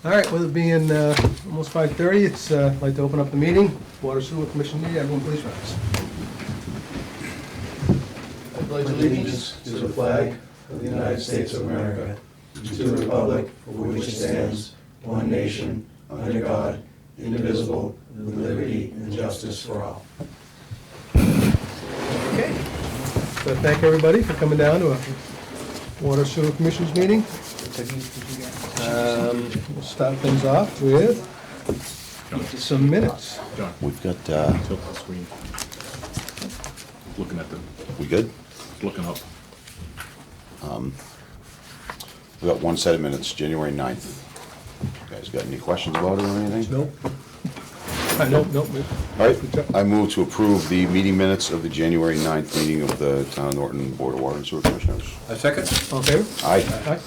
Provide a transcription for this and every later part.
All right, with it being almost 5:30, I'd like to open up the meeting. Water Sewer Commission meeting, everyone please rise. I pledge allegiance to the flag of the United States of America, and to the republic for which it stands, one nation, under God, indivisible, with liberty and justice for all. Okay. So thank everybody for coming down to a Water Sewer Commission's meeting. We'll start things off with some minutes. John, We've got, tilt the screen. Looking at them, we good? looking up. We got one set of minutes, January 9th. You guys got any questions about it or anything? Nope. Nope. All right, I move to approve the meeting minutes of the January 9th meeting of the Town of Norton Board of Water and Sewer Commissioners. A second? All in favor? Aye. Aye.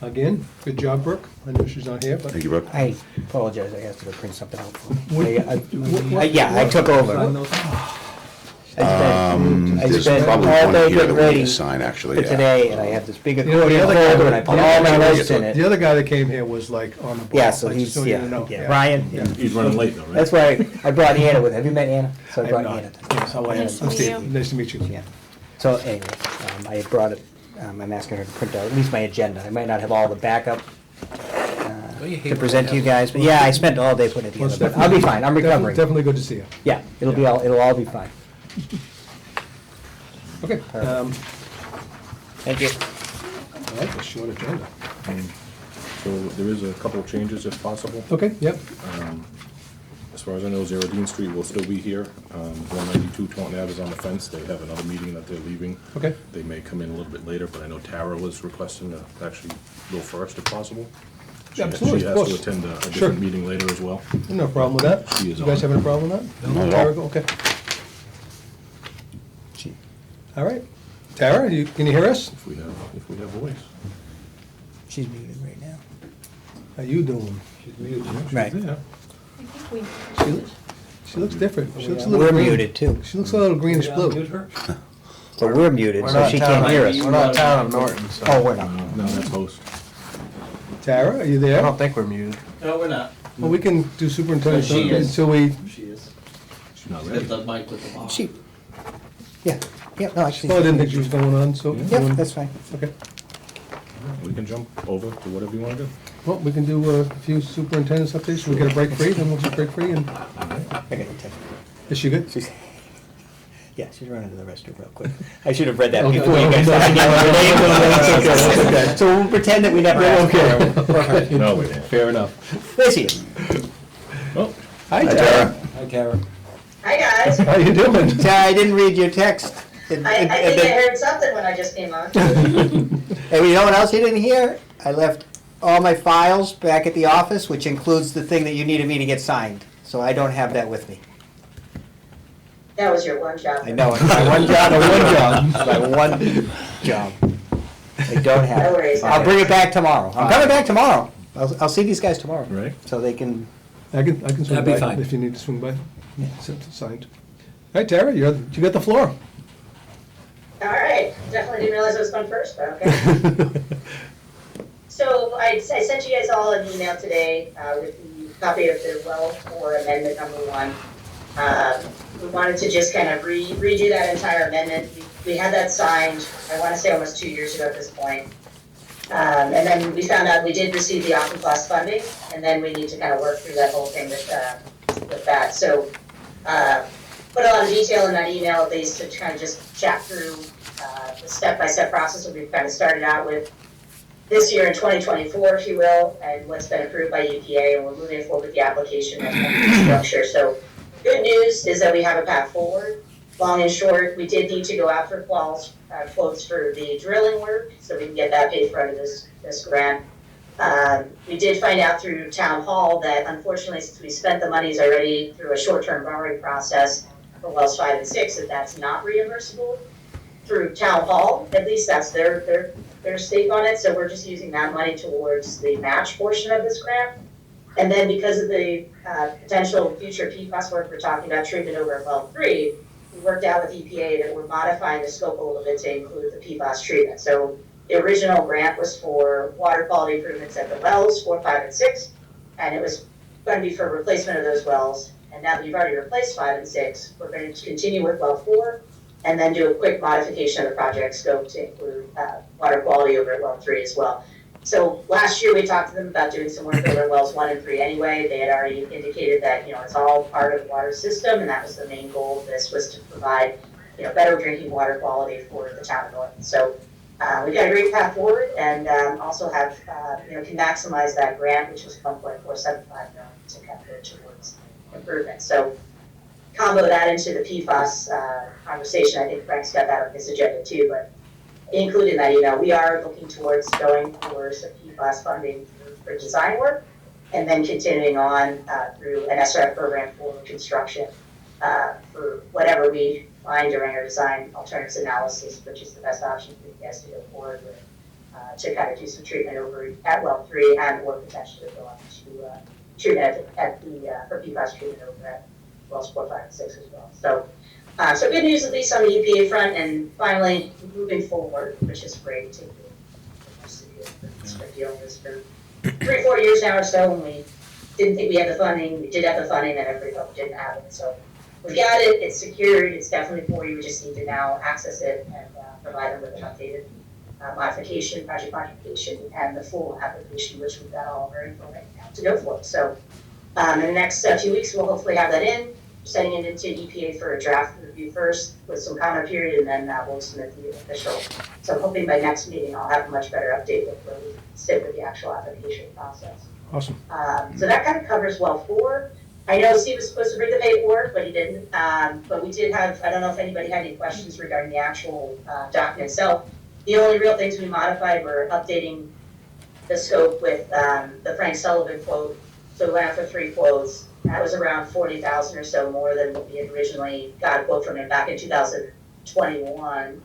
Again, good job, Brooke. I know she's not here, but. Thank you, Brooke. I apologize, I asked her to print something out for What- me. what- Yeah, I took over. I There's spent probably all one day here getting that we need ready to sign, actually, for yeah. today, and I have this big You know, the accordion other guy- folder, and I put all my notes in The it. other guy that came here was like on the ball. Yeah, so like, he's, so you yeah, know. Ryan. Yeah. He's running late though, right? That's why I brought Anna with, have you met Anna? So I I brought have Anna. not. Yes, how are you? Nice to I'm meet Steve. you. Nice to meet you. Yeah. So anyway, I brought it, I'm asking her to print out at least my agenda. I might not have all the backup to present to you guys, but yeah, I spent all day putting it Well, it's together, but I'll be fine, I'm recovering. Definitely good to see you. Yeah, it'll all be fine. Okay. Thank you. I like the short agenda. So there is a couple of changes if possible. Okay, yep. As far as I know, Zerodine Street will still be here. 192 Taunton Ave is on the fence. They have another meeting that they're leaving. Okay. They may come in a little bit later, but I know Tara was requesting to actually go first if possible. Yeah, absolutely, She of has to course. attend a Sure. different meeting later as well. No problem with that. She is You guys on. have any problem with that? Not at Tara, all. okay. All right. Tara, can you hear us? If we have voice. She's muted right now. How you doing? Right. Yeah. I think She looks different. She looks a little We're green. muted too, She looks a little greenish blue. but we're muted, so she can't hear us. We're not Town of Norton, so. Oh, we're not. No, that's host. Tara, are you I there? don't think we're muted. No, we're not. Well, we can do superintendent She is. until we, She is. She's not Hit ready. the mic with the ball. She, yeah, no, actually. well, I didn't think she was going on, so. Yep, that's fine. Okay. We can jump over to whatever you want to do. Well, we can do a few superintendent's updates. We get a break free, then we'll just break free and, I got to text her. is she good? She's, yeah, she's running to the restroom real quick. I should have read that Okay. before you guys No, started no, yelling her name. no, no, that's okay, that's okay. So we'll pretend that we never asked for her. No, we won't. Fair enough. There she is. Oh, Hi, Tara. Hi, Tara. Hi, guys. How you doing? Tara, I didn't read your text. I think I heard something when I just came on. And you know what else you didn't hear? I left all my files back at the office, which includes the thing that you needed me to get signed. So I don't have that with me. That was your one job. I know, it's my one job, my one job. I don't have No it. worries. I'll bring it back tomorrow. I'm coming back tomorrow. I'll see these guys tomorrow. right. So they can, I can swing That'd be by fine. if you need to swing by. Signed. All right, Tara, you got the floor. All right. Definitely didn't realize it was fun first, but okay. So I sent you guys all an email today with the copy of the well for amendment number 1. We wanted to just kind of redo that entire amendment. We had that signed, I want to say almost 2 years ago at this point. And then we found out we did receive the Aqua Plus funding, and then we need to kind of work through that whole thing with that. So put a lot of detail in that email, at least to kind of just chat through the step-by-step process that we've kind of started out with this year in 2024, if you will, and what's been approved by EPA, and we're moving forward with the application and structure. So good news is that we have a path forward. Long and short, we did need to go out for quotes for the drilling work, so we can get that paid for under this grant. We did find out through Town Hall that unfortunately, since we spent the monies already through a short-term borrowing process for wells 5 and 6, that's not reimbursable through Town Hall. At least that's their stake on it, so we're just using that money towards the match portion of this grant. And then because of the potential future PFAS work we're talking about, treatment over at well 3, we worked out with EPA that we're modifying the scope a little bit to include the PFAS treatment. So The original grant was for water quality improvements at the wells 4, 5, and 6, and it was going to be for replacement of those wells. And now that you've already replaced 5 and 6, we're going to continue with well 4, and then do a quick modification of the project scope to include water quality over at well 3 as well. So last year we talked to them about doing some work over wells 1 and 3 anyway. They had already indicated that, it's all part of the water system, and that was the main goal of this, was to provide, better drinking water quality for the town of Norton. So we've got a great path forward, and also have, can maximize that grant, which was 1.475 million, to kind of go towards improvement. So combo that into the PFAS conversation. I think Frank's got that on his agenda too, but including that, we are looking towards going for some PFAS funding for design work, and then continuing on through an SRF program for construction for whatever we find during our design alternatives analysis, which is the best option for you guys to go forward with, to kind of do some treatment over at well 3, and or potentially go on to treatment for PFAS treatment over at wells 4, 5, and 6 as well. So good news at least on the EPA front, and finally moving forward, which is great to dealing with this for 3-4 years now or so, when we didn't think we had the funding. We did have the funding, and everybody thought we didn't have it. So we got it, it's secured, it's definitely for you. We just need to now access it and provide them with an updated project modification, and the full application, which we've got all of our info right now to go for. So in the next few weeks, we'll hopefully have that in, sending it into EPA for a draft review first with some comment period, and then we'll submit the official. So I'm hoping by next meeting I'll have a much better update with where we sit with the actual application process. Awesome. So that kind of covers well 4. I know Steve was supposed to bring the paperwork, but he didn't. But we did have, I don't know if anybody had any questions regarding the actual document itself. The only real things we modified were updating the scope with the Frank Sullivan quote. So we went out for 3 quotes. That was around 40,000 or so more than what we had originally got a quote from him back in 2021.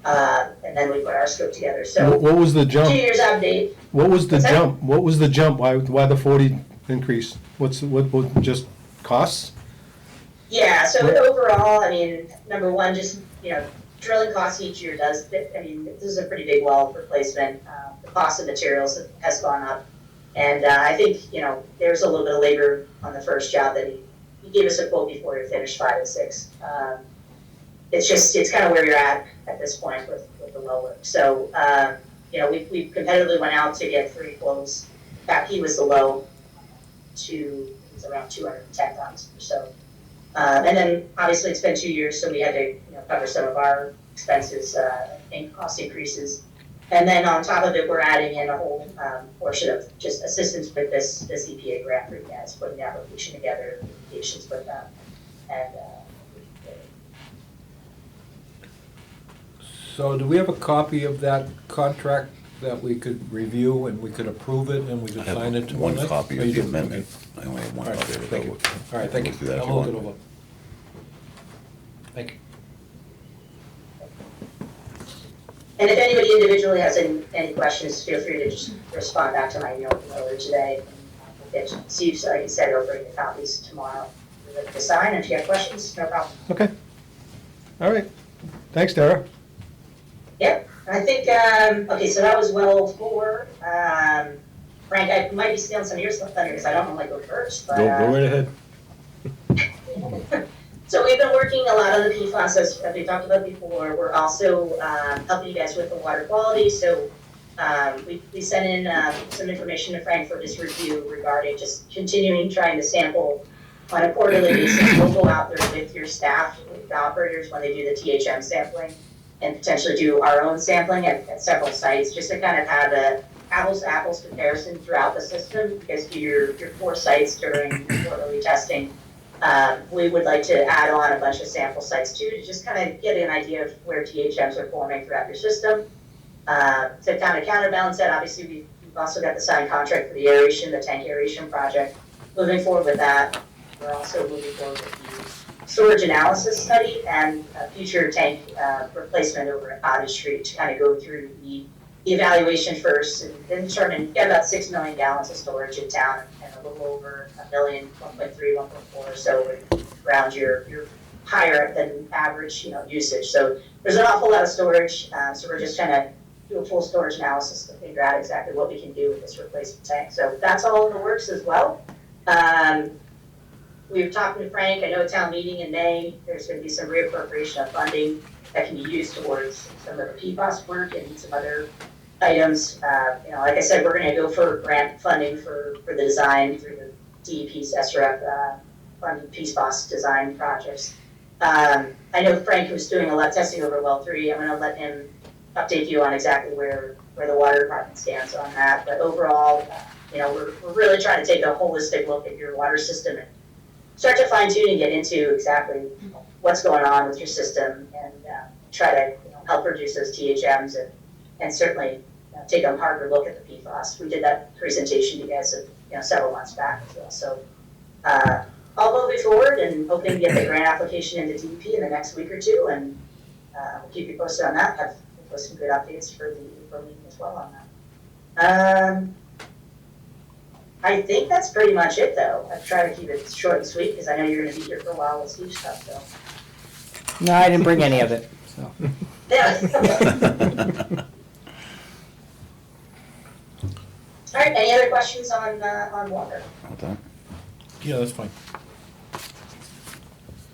And then we put our scope together. So What was the 2 jump? years out of date. What was the What's that? jump? What was the jump? Why the 40 increase? What just costs? Yeah, so overall, I mean, number one, just, drilling costs each year does, this is a pretty big well replacement. The cost of materials has gone up. And I think, there's a little bit of labor on the first job that he gave us a quote before he finished 5 and 6. It's kind of where you're at this point with the well work. So, we competitively went out to get 3 quotes. In fact, he was the low it was around 210,000 or so. And then obviously it's been 2 years, so we had to cover some of our expenses and cost increases. And then on top of it, we're adding in a whole portion of just assistance with this EPA grant for you guys, putting the application together, communications with them, and So do we have a copy of that contract that we could review and we could approve it and we could I sign it have tomorrow one night? copy Oh, of you the do? amendment. Okay. I only have one All right, copy of it. thank you. All right, thank We'll you. do that if I'll you hold it want. over. Thank you. And if anybody individually has any questions, feel free to just respond back to my email earlier today. We'll get Steve, so like you said, he'll bring the copies tomorrow to sign. If you have questions, no problem. Okay. All right. Thanks, Tara. Yep, I think, okay, so that was well 4. Frank, I might be stealing some of your stuff thunder because I don't normally go first, but. Go right ahead. So we've been working a lot on the PFAS, as we talked about before. We're also helping you guys with the water quality. So we sent in some information to Frank for his review regarding just continuing trying to sample on a quarterly basis. We'll go out there with your staff, with the operators when they do the THM sampling, and potentially do our own sampling at several sites, just to kind of have a apples to apples comparison throughout the system. Because to your 4 sites during quarterly testing, we would like to add on a bunch of sample sites too, to just kind of get an idea of where THMs are forming throughout your system. To kind of counterbalance that, obviously we've also got the signed contract for the aeration, the tank aeration project. Moving forward with that, we're also moving forward with the storage analysis study and a future tank replacement over at Cottage Street to kind of go through the evaluation first and then determine, you've got about 6 million gallons of storage in town and a little over 1 million, 1.3, 1.4, so around your higher than average, usage. So there's an awful lot of storage, so we're just trying to do a full storage analysis to figure out exactly what we can do with this replacement tank. So that's all in the works as well. We were talking to Frank, I know at town meeting in May, there's gonna be some reappropriation of funding that can be used towards some of the PFAS work and some other items. Like I said, we're gonna go for grant funding for the design through the DEP's SRF funded PFAS design projects. I know Frank was doing a lot of testing over well 3. I'm gonna let him update you on exactly where the water department stands on that. But overall, we're really trying to take a holistic look at your water system and start to fine tune and get into exactly what's going on with your system and try to help reduce those THMs and certainly take a harder look at the PFAS. We did that presentation to you guys several months back as well. So all moving forward and hoping to get the grant application into DEP in the next week or two, and we'll keep you posted on that. Have some good updates for the April meeting as well on that. I think that's pretty much it, though. I've tried to keep it short and sweet because I know you're going to be here for a while with Steve stuff. So. No, I didn't bring any of it. So. Yeah. All right. Any other questions on water? Yeah, that's fine.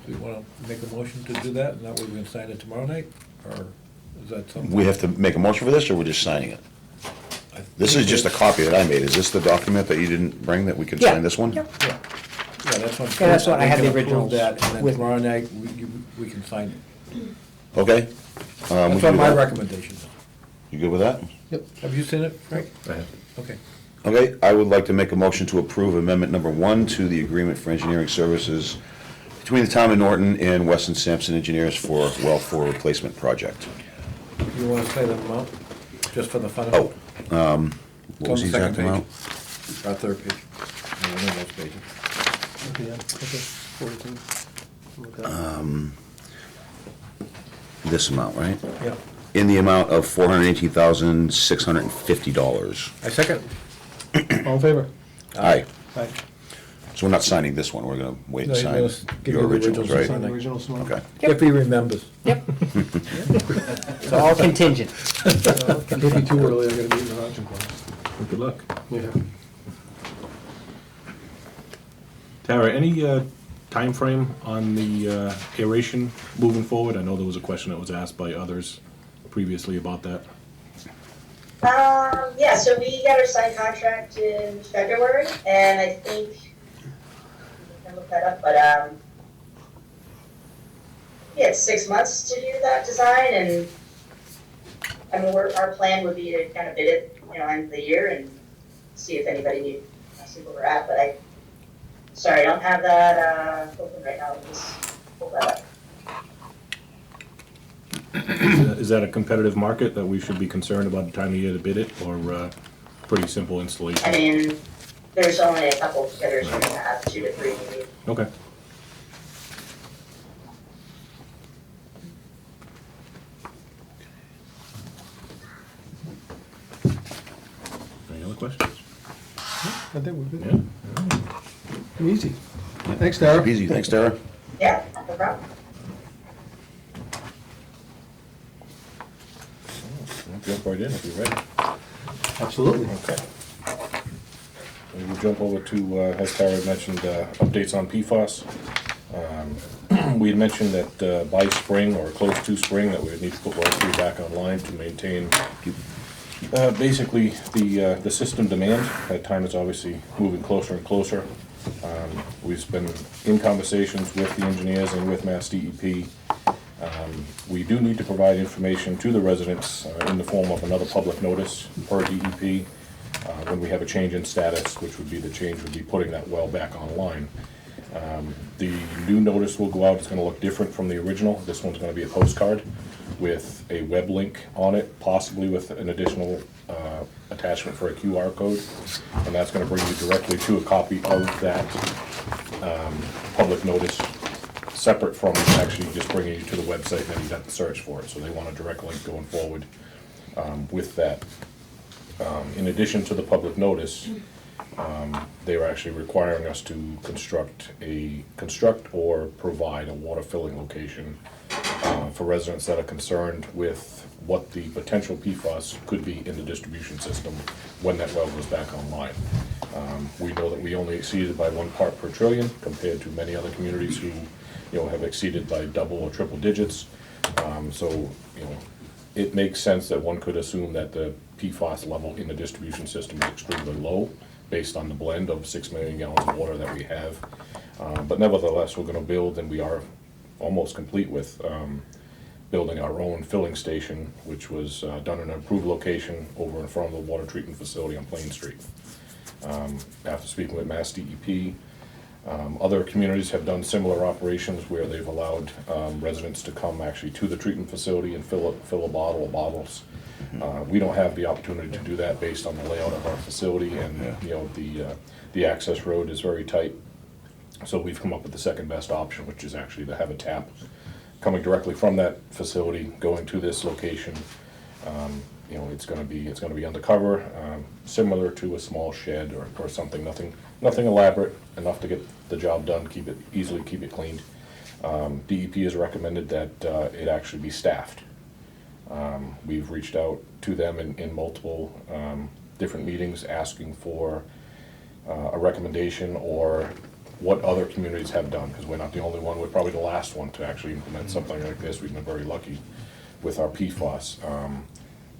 Do you want to make a motion to do that, and that way we can sign it tomorrow night, or is that something? We have to make a motion for this, or we're just signing it? This is just a copy that I made. Is this the document that you didn't bring that we can Yeah. sign this one? Yep. Yeah, that's what. Yeah, that's what I had the We can approve originals that, and then with- tomorrow night, we can sign it. Okay. We That's can what do my that. recommendation is. You good with that? Have you seen it, Frank? I have. Okay. Okay, I would like to make a motion to approve amendment number 1 to the agreement for engineering services between the town of Norton and Weston Sampson Engineers for well 4 replacement project. You want to say the amount, just for the fun of Oh, it? what was the It's on the exact second amount? page. Our third page. No, one of those pages. Okay, yeah, okay, 42. Okay. This amount, right? Yeah. In the amount of $418,650. I second. All in favor? Aye. Aye. So we're not signing this one, we're gonna wait and No, you're sign gonna give your me the originals, originals. right? Sign the original tomorrow. Okay. If he remembers. It's all contingent. Can't be too early, I gotta be in the auction class. Good luck. Yeah. Tara, any timeframe on the aeration moving forward? I know there was a question that was asked by others previously about that. Yeah, so we got our signed contract in February, and I think, I can look that up, but, yeah, it's 6 months to do that design, and, I mean, our plan would be to kind of bid it, end of the year and see if anybody needs, see where we're at, but sorry, I don't have that, open right now, let me just pull that up. Is that a competitive market that we should be concerned about the time of year to bid it, or pretty simple installation? I mean, there's only a couple of bidders, we're gonna have 2 to 3 maybe. Okay. Any other questions? I think we're Yeah. good. Easy. Thanks, Tara. Easy, thanks, Tara. Yeah, no problem. Jump right in if you're ready. Absolutely. Okay. We will jump over to, as Tara had mentioned, updates on PFAS. We had mentioned that by spring, or close to spring, that we would need to put well 3 back online to maintain basically the system demand. That time is obviously moving closer and closer. We've been in conversations with the engineers and with Mass DEP. We do need to provide information to the residents in the form of another public notice per DEP when we have a change in status, which would be the change would be putting that well back online. The new notice will go out. It's going to look different from the original. This one's going to be a postcard with a web link on it, possibly with an additional attachment for a QR code. And that's going to bring you directly to a copy of that public notice, separate from actually just bringing you to the website and then you have to search for it. So they want a direct link going forward with that. In addition to the public notice, they were actually requiring us to construct or provide a water filling location for residents that are concerned with what the potential PFAS could be in the distribution system when that well goes back online. We know that we only exceeded by 1 part per trillion compared to many other communities who, have exceeded by double or triple digits. So, it makes sense that one could assume that the PFAS level in the distribution system is extremely low based on the blend of 6 million gallons of water that we have. But nevertheless, we're gonna build, and we are almost complete with building our own filling station, which was done in an approved location over in front of the water treatment facility on Plain Street. After speaking with Mass DEP, other communities have done similar operations where they've allowed residents to come actually to the treatment facility and fill a bottle or bottles. We don't have the opportunity to do that based on the layout of our facility, and the access road is very tight. So we've come up with the second best option, which is actually to have a tap coming directly from that facility, going to this location. It's gonna be undercover, similar to a small shed or something, nothing elaborate, enough to get the job done, keep it cleaned. DEP has recommended that it actually be staffed. We've reached out to them in multiple different meetings asking for a recommendation or what other communities have done, because we're not the only one, we're probably the last one to actually implement something like this. We've been very lucky with our PFAS.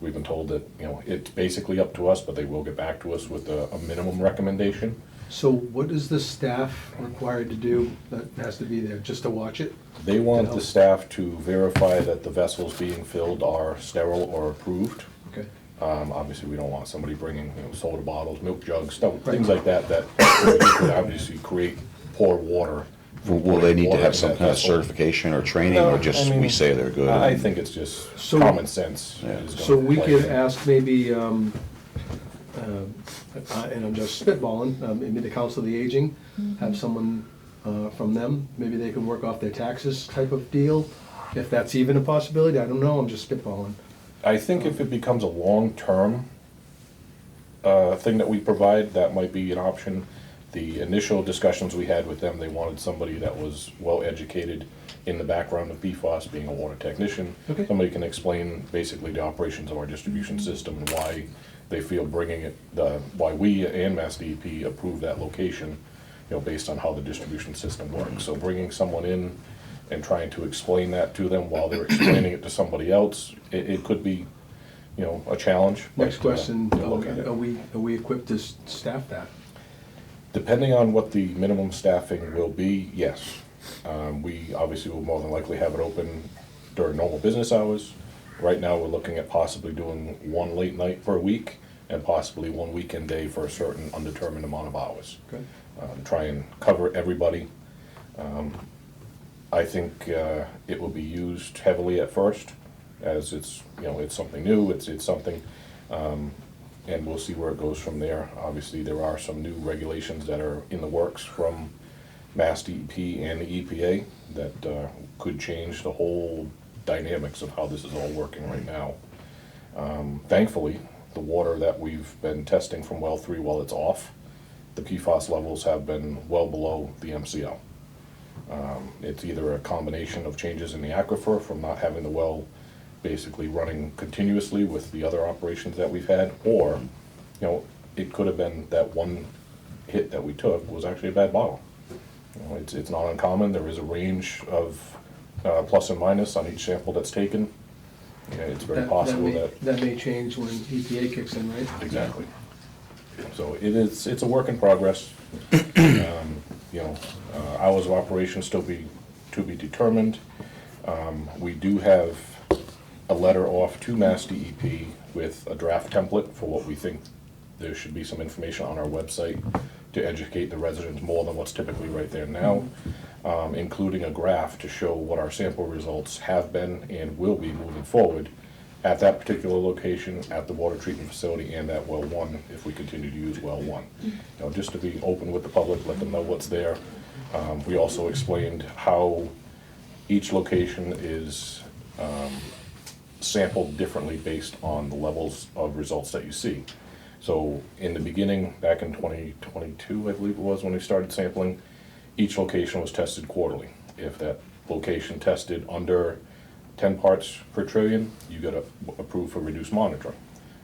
We've been told that, it's basically up to us, but they will get back to us with a minimum recommendation. So what is the staff required to do that has to be there, just to watch it? They want the staff to verify that the vessels being filled are sterile or approved. Okay. Obviously, we don't want somebody bringing, soda bottles, milk jugs, stuff, things like that could obviously create poor water. Will they need to have some kind of vessel. certification or training, No, or just I mean, we say they're good? I think it's just So- common sense. Yeah. is gonna So we play could in. ask maybe, and I'm just spitballing, maybe the Council of the Aging, have someone from them, maybe they can work off their taxes type of deal, if that's even a possibility, I don't know, I'm just spitballing. I think if it becomes a long-term thing that we provide, that might be an option. The initial discussions we had with them, they wanted somebody that was well-educated in the background of PFAS, being a water technician. Okay. Somebody can explain basically the operations of our distribution system and why they feel bringing it, why we and Mass DEP approved that location, based on how the distribution system works. So bringing someone in and trying to explain that to them while they're explaining it to somebody else, it could be, a challenge. Next but, question, we'll look at it. are we equipped to staff that? Depending on what the minimum staffing will be, yes. We obviously will more than likely have it open during normal business hours. Right now, we're looking at possibly doing 1 late night per week and possibly 1 weekend day for a certain undetermined amount of hours. Okay. To try and cover everybody. I think it will be used heavily at first, as it's, it's something new, it's something, and we'll see where it goes from there. Obviously, there are some new regulations that are in the works from Mass DEP and the EPA that could change the whole dynamics of how this is all working right now. Thankfully, the water that we've been testing from well 3 while it's off, the PFAS levels have been well below the MCL. It's either a combination of changes in the aquifer from not having the well basically running continuously with the other operations that we've had, or, it could have been that one hit that we took was actually a bad bottle. It's not uncommon. There is a range of plus and minus on each sample that's taken. It's very possible that. That may change when EPA kicks in, right? Exactly. So it's a work in progress. Hours of operation still to be determined. We do have a letter off to Mass DEP with a draft template for what we think there should be some information on our website to educate the residents more than what's typically right there now, including a graph to show what our sample results have been and will be moving forward at that particular location, at the water treatment facility, and at well 1, if we continue to use well 1. Just to be open with the public, let them know what's there. We also explained how each location is sampled differently based on the levels of results that you see. So in the beginning, back in 2022, I believe it was, when we started sampling, each location was tested quarterly. If that location tested under 10 parts per trillion, you got approved for reduced monitoring.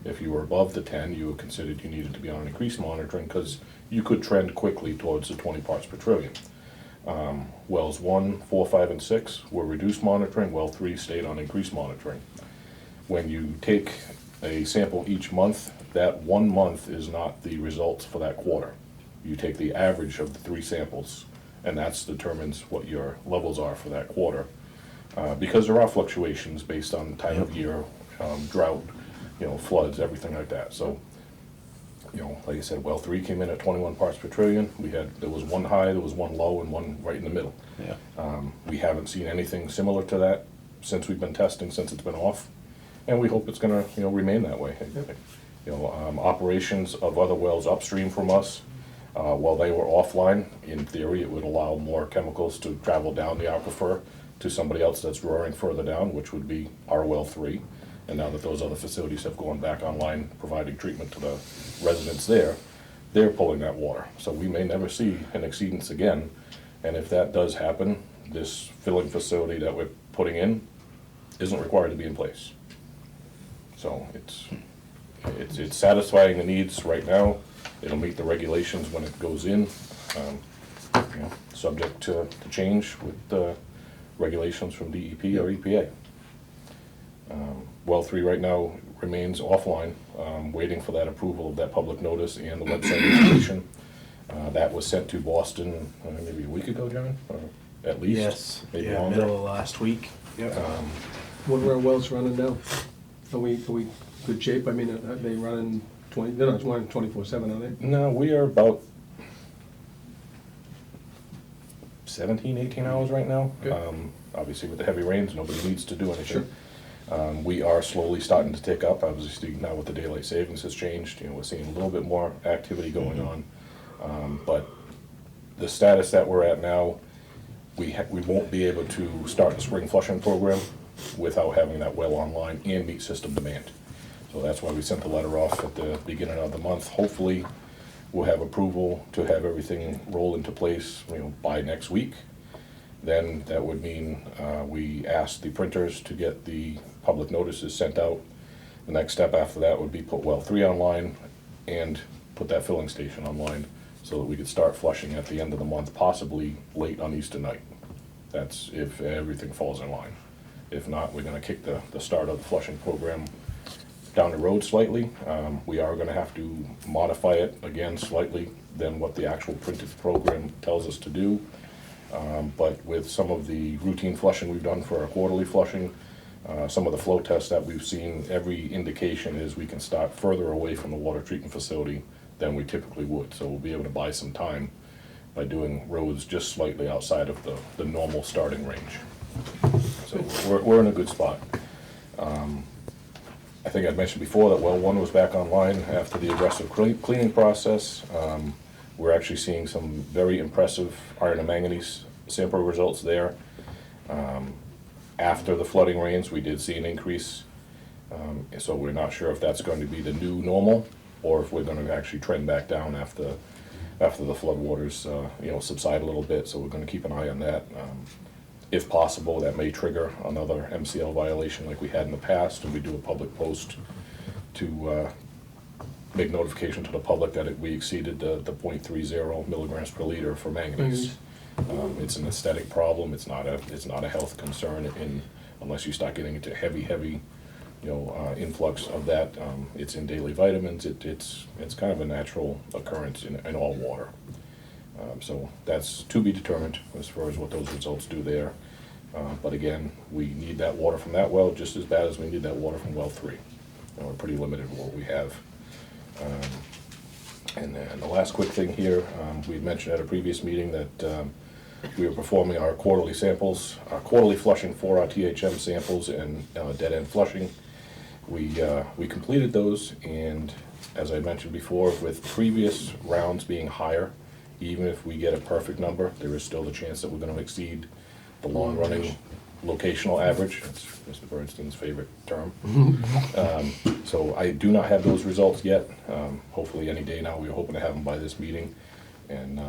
If you were above the 10, you were considered you needed to be on increased monitoring because you could trend quickly towards the 20 parts per trillion. Wells 1, 4, 5, and 6 were reduced monitoring. Well 3 stayed on increased monitoring. When you take a sample each month, that 1 month is not the results for that quarter. You take the average of the 3 samples, and that determines what your levels are for that quarter. Because there are fluctuations based on time of year, drought, floods, everything like that. So, like I said, well 3 came in at 21 parts per trillion. There was one high, there was one low, and one right in the middle. Yeah. We haven't seen anything similar to that since we've been testing, since it's been off, and we hope it's gonna, remain that way. Operations of other wells upstream from us, while they were offline, in theory, it would allow more chemicals to travel down the aquifer to somebody else that's drawing further down, which would be our well 3. And now that those other facilities have gone back online, providing treatment to the residents there, they're pulling that water. So we may never see an exceedance again. And if that does happen, this filling facility that we're putting in isn't required to be in place. So it's satisfying the needs right now. It'll meet the regulations when it goes in, subject to change with the regulations from DEP or EPA. Well 3 right now remains offline, waiting for that approval of that public notice and the website information. That was sent to Boston maybe a week ago, John, or at least. Yes, maybe yeah, longer. middle of last week. Yep. What are our wells running now? Are we good shape? I mean, are they running 20, they're not running 24/7, are they? No, we are about 17, 18 hours right now. Okay. Obviously with the heavy rains, nobody needs to do anything. Sure. We are slowly starting to tick up. Obviously now with the daylight savings has changed, we're seeing a little bit more activity going on. But the status that we're at now, we won't be able to start the spring flushing program without having that well online and meet system demand. So that's why we sent the letter off at the beginning of the month. Hopefully, we'll have approval to have everything roll into place, by next week. Then that would mean we ask the printers to get the public notices sent out. The next step after that would be put well 3 online and put that filling station online so that we could start flushing at the end of the month, possibly late on Easter night. That's if everything falls in line. If not, we're gonna kick the start of the flushing program down the road slightly. We are gonna have to modify it again slightly than what the actual printed program tells us to do. But with some of the routine flushing we've done for our quarterly flushing, some of the flow tests that we've seen, every indication is we can start further away from the water treatment facility than we typically would. So we'll be able to buy some time by doing roads just slightly outside of the normal starting range. So we're in a good spot. I think I mentioned before that well 1 was back online after the aggressive cleaning process. We're actually seeing some very impressive iron and manganese sample results there. After the flooding rains, we did see an increase. So we're not sure if that's going to be the new normal or if we're going to actually trend back down after the flood waters subside a little bit. So we're going to keep an eye on that. If possible, that may trigger another MCL violation like we had in the past, and we do a public post to make notification to the public that we exceeded the 0.30 milligrams per liter for manganese. It's an aesthetic problem. It's not a health concern unless you start getting into heavy influx of that. It's in daily vitamins. It's kind of a natural occurrence in all water. So that's to be determined as far as what those results do there. But again, we need that water from that well just as bad as we need that water from well 3. We're pretty limited with what we have. And then the last quick thing here, we mentioned at a previous meeting that we were performing our quarterly samples, our quarterly flushing for our THM samples and dead end flushing. We completed those, and as I mentioned before, with previous rounds being higher, even if we get a perfect number, there is still the chance that we're going to exceed the long-running locational average. It's Mr. Bernstein's favorite term. So I do not have those results yet. Hopefully any day now. We're hoping to have them by this meeting. And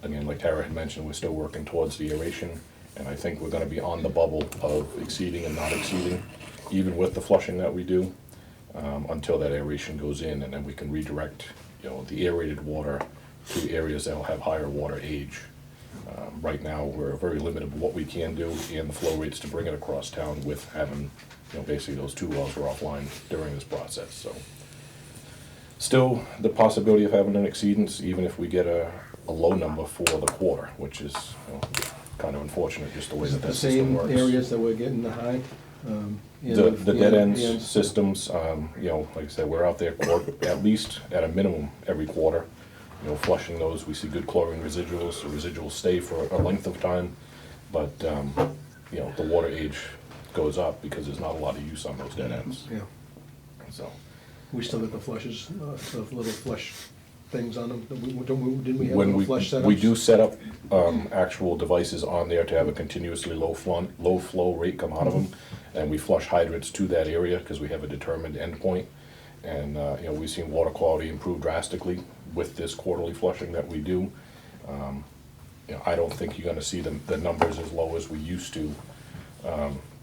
again, like Tara had mentioned, we're still working towards the aeration And I think we're gonna be on the bubble of exceeding and not exceeding, even with the flushing that we do, until that aeration goes in, and then we can redirect, you know, the aerated water to areas that'll have higher water age. Right now, we're very limited with what we can do and the flow rates to bring it across town with having, you know, basically those 2 wells are offline during this process, so. Still, the possibility of having an exceedance, even if we get a low number for the quarter, which is, you know, kind of unfortunate, just the way Is that it the that system same works. areas that we're getting the high? The dead ends systems, you know, like I said, we're out there at least at a minimum every quarter. You know, flushing those, we see good chlorine residuals, the residuals stay for a length of time, but, you know, the water age goes up because there's not a lot of use on those dead ends, Yeah, so. we still got the flushes, the little flush things on them. Didn't we have When little flush setups? we do set up, actual devices on there to have a continuously low flow rate come out of them, and we flush hydrants to that area, because we have a determined endpoint. And, you know, we've seen water quality improve drastically with this quarterly flushing that we do. You know, I don't think you're gonna see the numbers as low as we used to,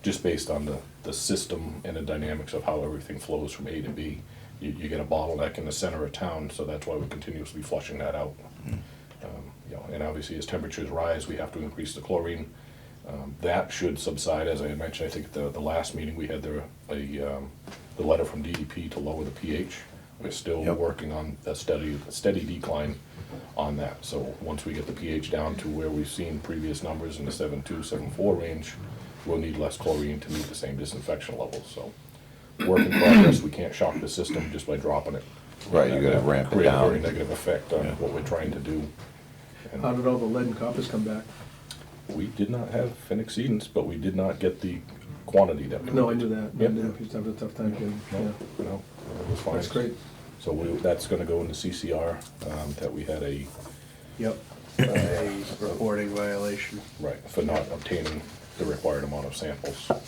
just based on the system and the dynamics of how everything flows from A to B. You get a bottleneck in the center of town, so that's why we're continuously flushing that out. You know, and obviously as temperatures rise, we have to increase the chlorine. That should subside, as I mentioned, I think at the last meeting, we had the letter from DEP to lower the pH. We're still Yep. working on a steady decline on that. So once we get the pH down to where we've seen previous numbers in the 7.2, 7.4 range, we'll need less chlorine to meet the same disinfection levels, so. Work in progress, we can't shock the system just by dropping it. Right, you gotta ramp it Create a very down. negative effect on Yeah. what we're trying to do. And How did all the lead and coppers come back? we did not have an exceedance, but we did not get the quantity that we No, I needed. knew that. Yep. I knew people having a tough time getting, No, yeah. no, it was fine. That's great. So that's gonna go into CCR, that we had a, Yep, a reporting violation. right, for not obtaining the required amount of samples, so.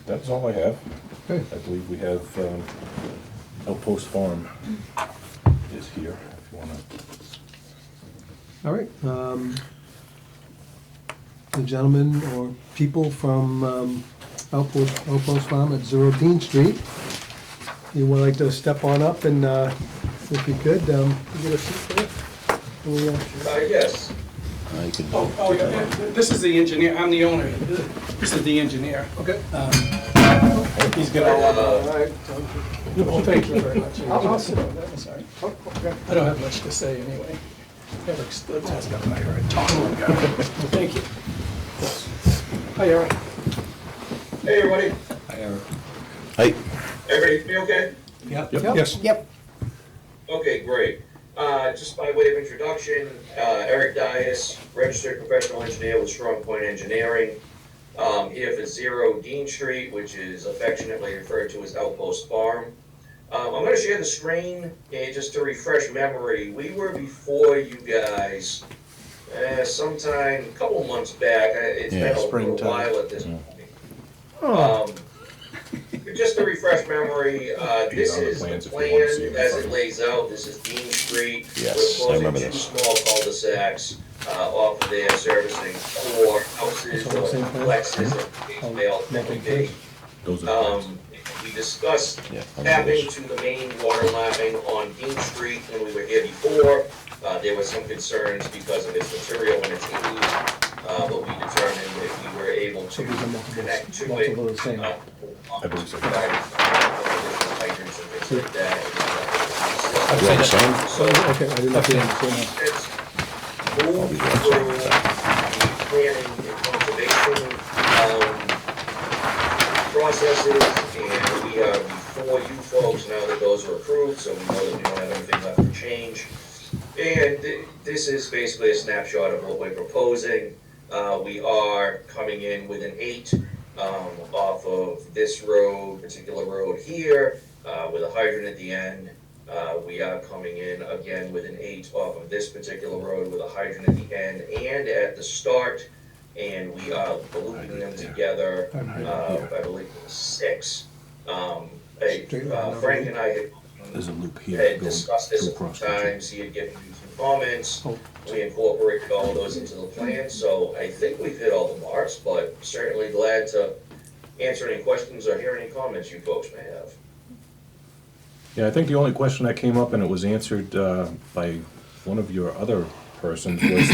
That's all I have. Okay. I believe we have, Outpost Farm is here, if you wanna. All right. The gentleman or people from Outpost Farm at 0 Dean Street, you would like to step on up and, if you could, get a seat there? Yes. You can- Oh, yeah, this is the engineer, I'm the owner. This is the engineer. Okay. He's gonna, All right. well, thank you very much. I'll sit on that, I'm sorry. I don't have much to say anyway. Eric's the task guy, right? Thank you. Hi, Eric. Hey, everybody. Hey, Everybody be okay? Yes. Yep. Okay, great. Just by way of introduction, Eric Dias, registered professional engineer with Strong Point Engineering. Here for 0 Dean Street, which is affectionately referred to as Outpost Farm. I'm gonna share the screen, and just to refresh memory, we were before you guys, sometime, a couple months back. It's Yeah, been a little springtime. while at this point. Just to refresh memory, this on the is the plans if you wanna see plan it. as it lays out. This is Dean Street. Yes, I We're remember closing 2 this. small cul-de-sacs off of there, servicing 4 houses It's all the or same plan? complexes and Vale technically. Those are the plans. We discussed Yeah, I remember tapping this. to the main water line on Dean Street when we were here before. There were some concerns because of its material and its age, but we determined if we were able So to these are connect to it. multiple of the same. I believe so. Provide additional hydrants and things like that. you all the same? So, okay, I didn't have to understand that. It's moved through the planning and conservation processes, and we are before you folks now that those are approved, so we know that we don't have anything left to change. And this is basically a snapshot of what we're proposing. We are coming in with an 8 off of this road, particular road here, with a hydrant at the end. We are coming in again with an 8 off of this particular road with a hydrant at the end and at the start. And we are looping them together, I believe 6. Frank and I There's a loop here. had going discussed this a few across the street. times. He had given me some comments. We incorporated all of those into the plan, so I think we've hit all the marks, but certainly glad to answer any questions or hear any comments you folks may have. Yeah, I think the only question that came up, and it was answered by one of your other persons, was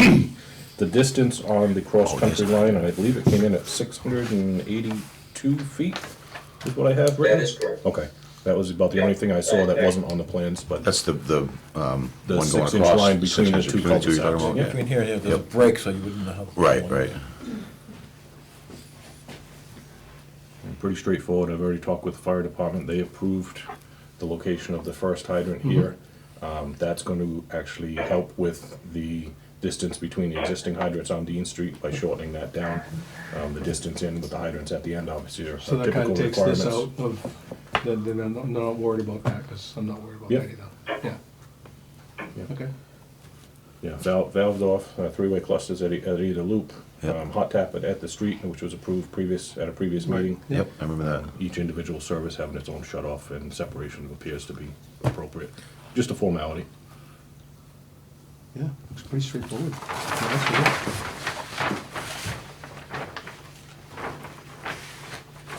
the distance on the cross-country line, and I believe it came in at 682 feet, is what I have written? That is correct. Okay, that was about the only thing I saw that wasn't on the plans, but That's the one the going 6-inch across. line between the 6 two inches between the two you're talking cul-de-sacs. about? Yeah. Between here and here, there's a Yep. break, so you wouldn't know how. Right, right. Pretty straightforward. I've already talked with the fire department. They approved the location of the first hydrant here. That's going to actually help with the distance between the existing hydrants on Dean Street by shortening that down. The distance in with the hydrants at the end, obviously, are So that kind typical of takes this requirements. out of, then I'm not worried about that, because I'm not worried about Yeah. that either. Yeah. Yeah. Okay. Yeah, valved off, three-way clusters at either loop. Yep. Hot tap at the street, which was approved at a previous meeting. Yep, I remember that. Each individual service having its own shut-off, and separation appears to be appropriate. Just a formality. Yeah, looks pretty straightforward. Yeah, that's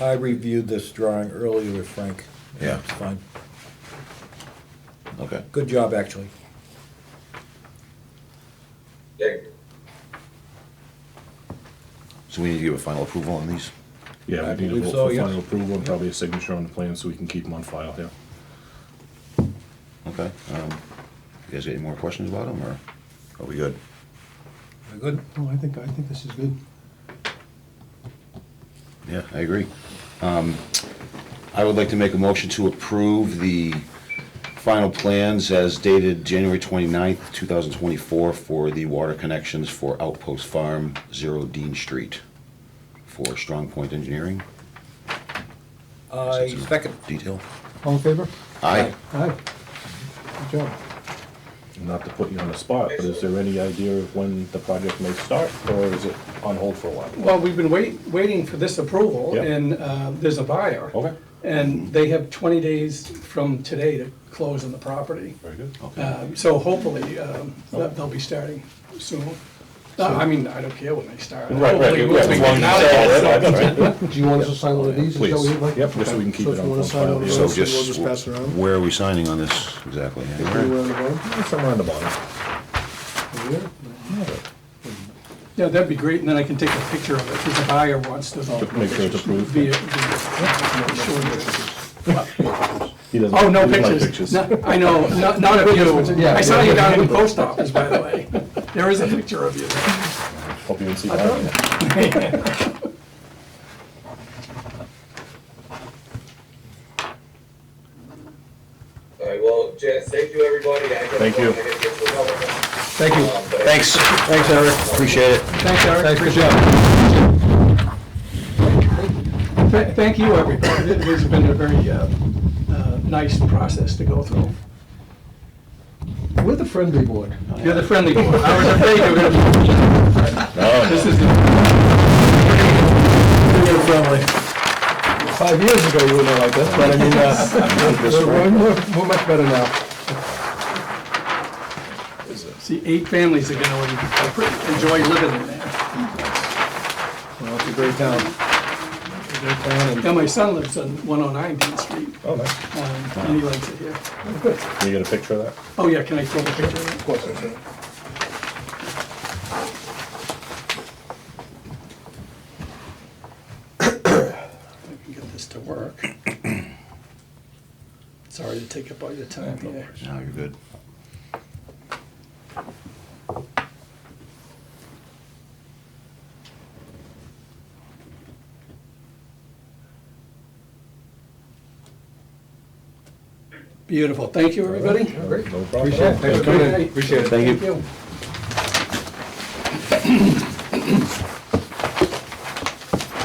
I reviewed this drawing earlier with Frank. Yeah. It's fine. Okay. Good job, actually. Thank you. So we need to give a final approval on these? Yeah, I we need a believe vote so, for yes. final approval and probably a signature on the plan so we can keep them on file here. Okay. You guys got any more questions about them, or are we good? Very good. Oh, I think this is good. Yeah, I agree. I would like to make a motion to approve the final plans as dated January 29th, 2024 for the water connections for Outpost Farm, 0 Dean Street, for Strong Point Engineering. I second. Detail? All in favor? Aye. Aye. Good job. Not to put you on the spot, but is there any idea of when the project may start, or is it on hold for a while? Well, we've been waiting for this approval, Yeah. and there's a buyer. Okay, And they have 20 days from today to close on the property. very good. So hopefully, they'll be starting soon. I mean, I don't care when they start. Right, right. Hopefully, As we long can as get you out say of it, it. that's right. Do you want us to sign one of these? Is that what Please. you'd like? Yep, just so we can keep So it if on you wanna file. sign one of Yeah. So those, we'll just pass just, it around. where are we signing on this exactly? Anywhere on the board? Somewhere on the bottom. Here? Yeah, that'd be great, and then I can take a picture of it, because the buyer wants to. Make sure it's approved. He doesn't- Oh, no he doesn't like pictures. No, I know, not of you. Yeah. I saw you down at the post office, by the way. There is a picture of you there. Hope you didn't see that. All right, well, Jeff, thank you, everybody. Thank you. Thank you. Thanks. Thanks, Eric. Appreciate it. Thanks, Eric. Thanks, good job. Thank you, everybody. This has been a very nice process to go through. We're the friendly board. You're the friendly one. I was afraid you were going to be. This is You're friendly. 5 years ago, you were like this, but I mean, we're much better now. See, 8 families are going to enjoy living in there. Well, it's a great town. It's a great town, and Yeah, my son lives on 109 Dean Street, Oh, nice. and he likes it here. Can you get a picture of that? Oh, yeah, can I throw the picture in? of course, I think. I can get this to work. Sorry to take up all your time here. No, you're good. Beautiful. Thank you, everybody. Great. No problem. Appreciate it. Thanks for coming in. Appreciate it. Thank you.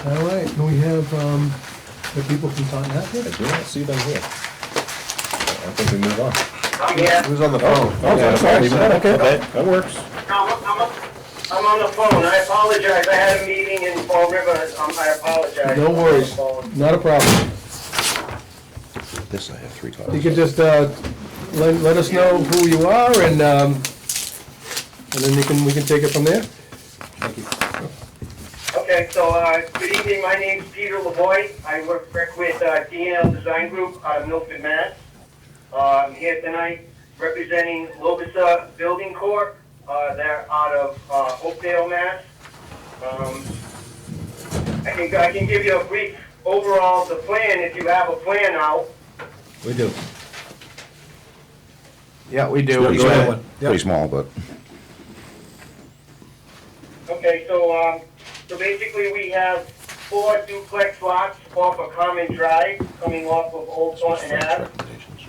All right, and we have the people from Taunton Hatfield. I do not see them here. I think we move on. Who's on the phone? Okay, that works. I'm on the phone. I apologize. I had a meeting in Fall River. I apologize. No worries, not a problem. This I have 3 copies. You could just let us know who you are and and then we can take it from there. Okay, so, good evening, my name's Peter Lavoy. I work with D&L Design Group out of Milford, Mass. I'm here tonight representing Lovisa Building Corp. They're out of Oakdale, Mass. I can give you a brief overall of the plan if you have a plan out. We do. Yeah, we do. Pretty go ahead. small, pretty small, but, Okay, so basically we have 4 duplex lots off of Common Drive coming off of Old Taunton Ave. recommendations.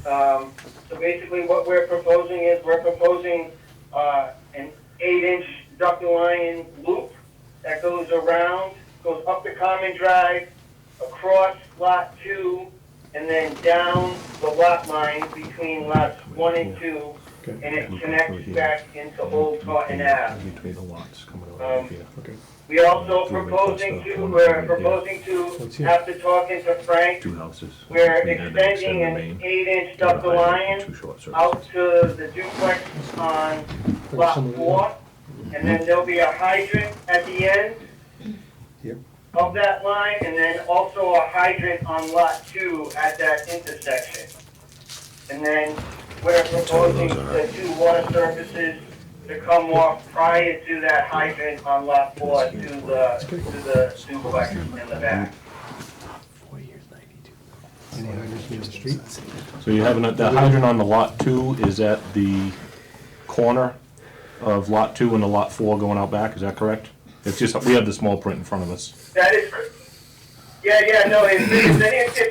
So basically what we're proposing is an 8-inch ductile iron loop that goes around, goes up the Common Drive, across Lot 2, and then down the lot line between lots 1 and 2, and it connects back into Old Taunton Ave. Between the lots coming around here. We're proposing to have to talk into Frank. Two houses. We're extending an 8-inch ductile iron out to the duplex on lot 4, and then there'll be a hydrant at the end Yep. of that line, and then also a hydrant on lot 2 at that intersection. And then we're proposing the 2 water surfaces to come off prior to that hydrant on lot 4 to the duplex in the back. Any hydrants near the street? So you have that hydrant on the lot 2 is at the corner of lot 2 and the lot 4 going out back, is that correct? It's just, we have the small print in front of us. That is, no, it's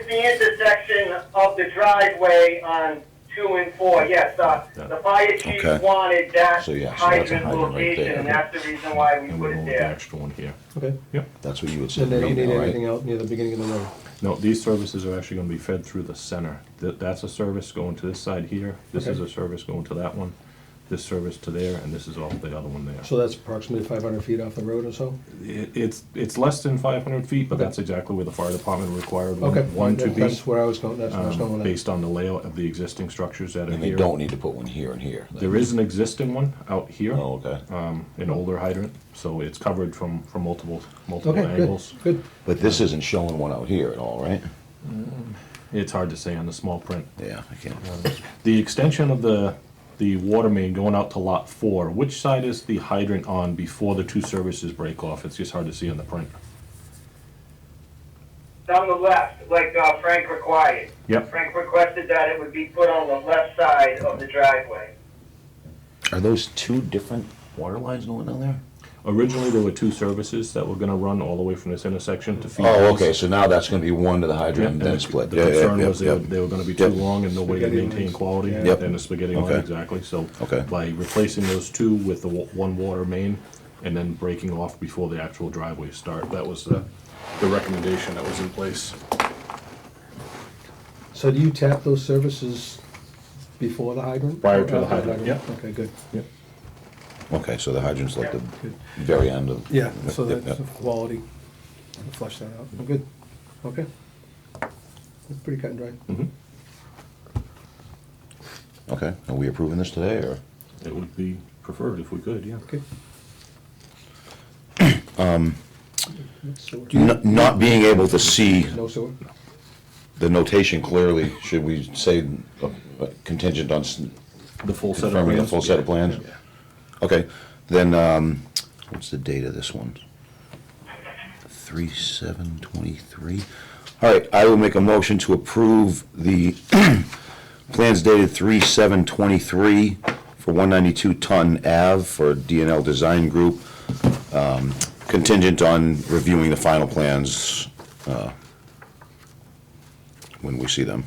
the intersection of the driveway on 2 and 4, yes, the fire chief Okay. wanted that So, yeah, so that's a hydrant hydrant right location, there. and that's the reason why we And put we it want the there. extra one here. Okay. That's what you would say. Then they don't need right? anything out near the beginning of the road. No, these services are actually gonna be fed through the center. That's a service going to this side here, this is Okay. a service going to that one, this service to there, and this is all the other one there. So that's approximately 500 feet off the road or so? It's less than 500 feet, but that's exactly where the fire department required Okay. one to be, That's where I was going, that's where I was going with that. based on the layout of the existing structures that are And they here. don't need to put one here and here. There is an existing one out here, Oh, okay. an older hydrant, so it's covered from multiple Okay, good, angles. good. But this isn't showing one out here at all, right? It's hard to say on the small print. Yeah, I can't. The extension of the water main going out to lot 4, which side is the hydrant on before the 2 services break off? It's just hard to see on the print. On the left, like Frank required. Yep. Frank requested that it would be put on the left side of the driveway. Are those 2 different water lines going down there? Originally, there were 2 services that were gonna run all the way from this intersection to feed. Oh, these. okay, so now that's gonna be one to the Yeah, hydrant and then and split. the Yeah, yeah, concern yeah, was yeah. they were gonna be too Yep. long and no way to Spaghetti maintain lines. quality. Yeah. Yep. And the spaghetti line, Okay. exactly, so. Okay. By replacing those 2 with the one water main and then breaking off before the actual driveways start, that was the recommendation that was in place. So do you tap those services before the hydrant? Prior to the After hydrant, yeah. Okay, good. Okay, so the hydrant's like the very end of. Yeah, so Yep, that's yep. quality. Flush that out. Oh, good. Okay. That's pretty cut and dry. Mhm. Okay, are we approving this today, or? It would be preferred if we could, yeah. Okay. Not being able to see No sewer? the notation clearly, should we say contingent on The full set of confirming plans? the full set of plans? Okay, then, what's the date of this one? 3/7/23. All right, I will make a motion to approve the plans dated 3/7/23 for 192 Taunton Ave for D&L Design Group, contingent on reviewing the final plans when we see them.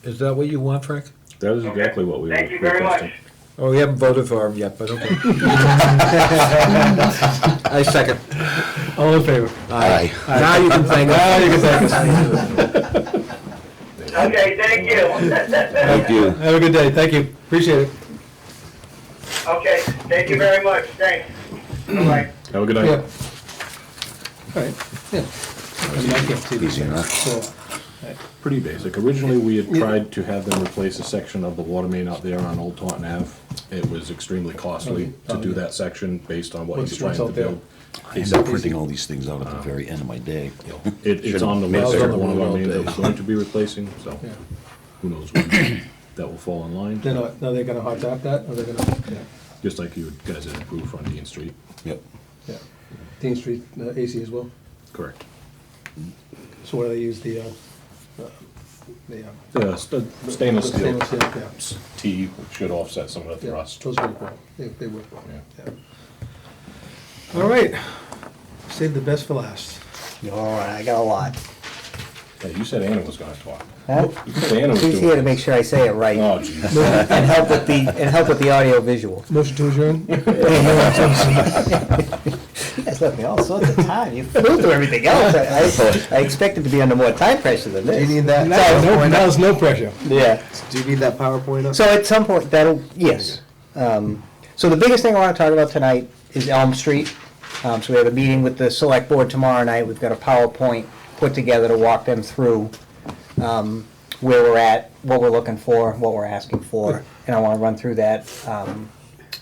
Is that what you want, Frank? That is exactly what we were Thank you very much. requesting. Oh, we haven't voted for him yet, but okay. I second. All in favor? Aye. Now you can thank us. Now you can thank us. Okay, thank you. Thank you. Have a good day, thank you, appreciate it. Okay, thank you very much, thanks. Bye-bye. Have a good night. Yeah. All right, yeah. I mean, I can't see Easy enough. So, Pretty basic. Originally, we had tried to have them replace a section of the water main out there on Old Taunton Ave. it was extremely costly to do that section based on what What's he was trying out to there? build. I end up printing all these things out at the very end of my day. It's on the Should've list made of it one of our all mains that day. we're going to be replacing, so Yeah. who knows when that will fall in line. They're not, are they gonna hot tap that, or they're gonna, yeah, Just like you guys had approved on Dean Street. Yep. yeah. Dean Street, AC as well? Correct. So what do they use, the Yeah, stainless steel Stainless steel, yeah. T should offset some of the Yeah, thrust. those work well, they work well, Yeah. yeah. All right, save the best for last. All right, I got a lot. Hey, you said Anna was gonna talk. Huh? You said Anna was She's doing here to it. make sure I say it right Oh, jeez. and help with the audio visual. Motion to adjourn? You guys left me all sorts of time. You flew through everything else. I expected to be under more time pressure than this. Do you need that? Now's no pressure. Yeah. Do you need that PowerPoint up? So at some point, yes. So the biggest thing I want to talk about tonight is Elm Street. So we have a meeting with the select board tomorrow night. We've got a PowerPoint put together to walk them through where we're at, what we're looking for, what we're asking for, and I want to run through that